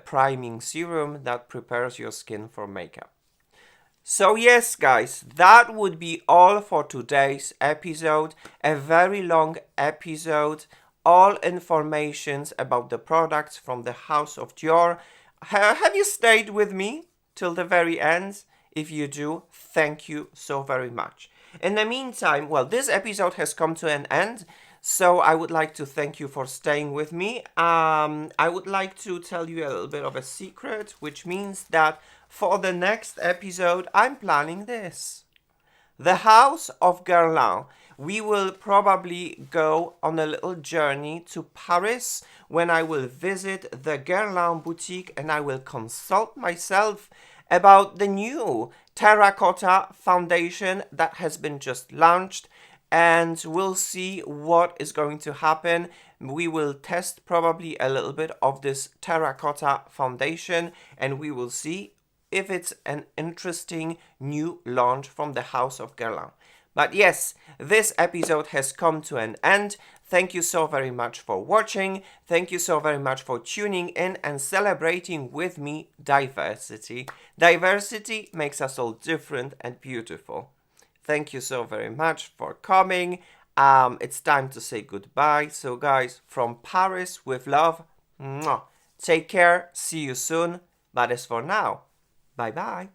priming serum that prepares your skin for makeup. So yes, guys, that would be all for today's episode. A very long episode, all informations about the products from the House of DIOR. Have you stayed with me till the very end? If you do, thank you so very much. In the meantime, well, this episode has come to an end. So I would like to thank you for staying with me. I would like to tell you a little bit of a secret, which means that for the next episode, I'm planning this. The House of Guerlain. We will probably go on a little journey to Paris when I will visit the Guerlain boutique and I will consult myself about the new terracotta foundation that has been just launched. And we'll see what is going to happen. We will test probably a little bit of this terracotta foundation and we will see if it's an interesting new launch from the House of Guerlain. But yes, this episode has come to an end. Thank you so very much for watching. Thank you so very much for tuning in and celebrating with me diversity. Diversity makes us all different and beautiful. Thank you so very much for coming. It's time to say goodbye. So guys, from Paris with love. Mwah. Take care. See you soon. But as for now, bye bye.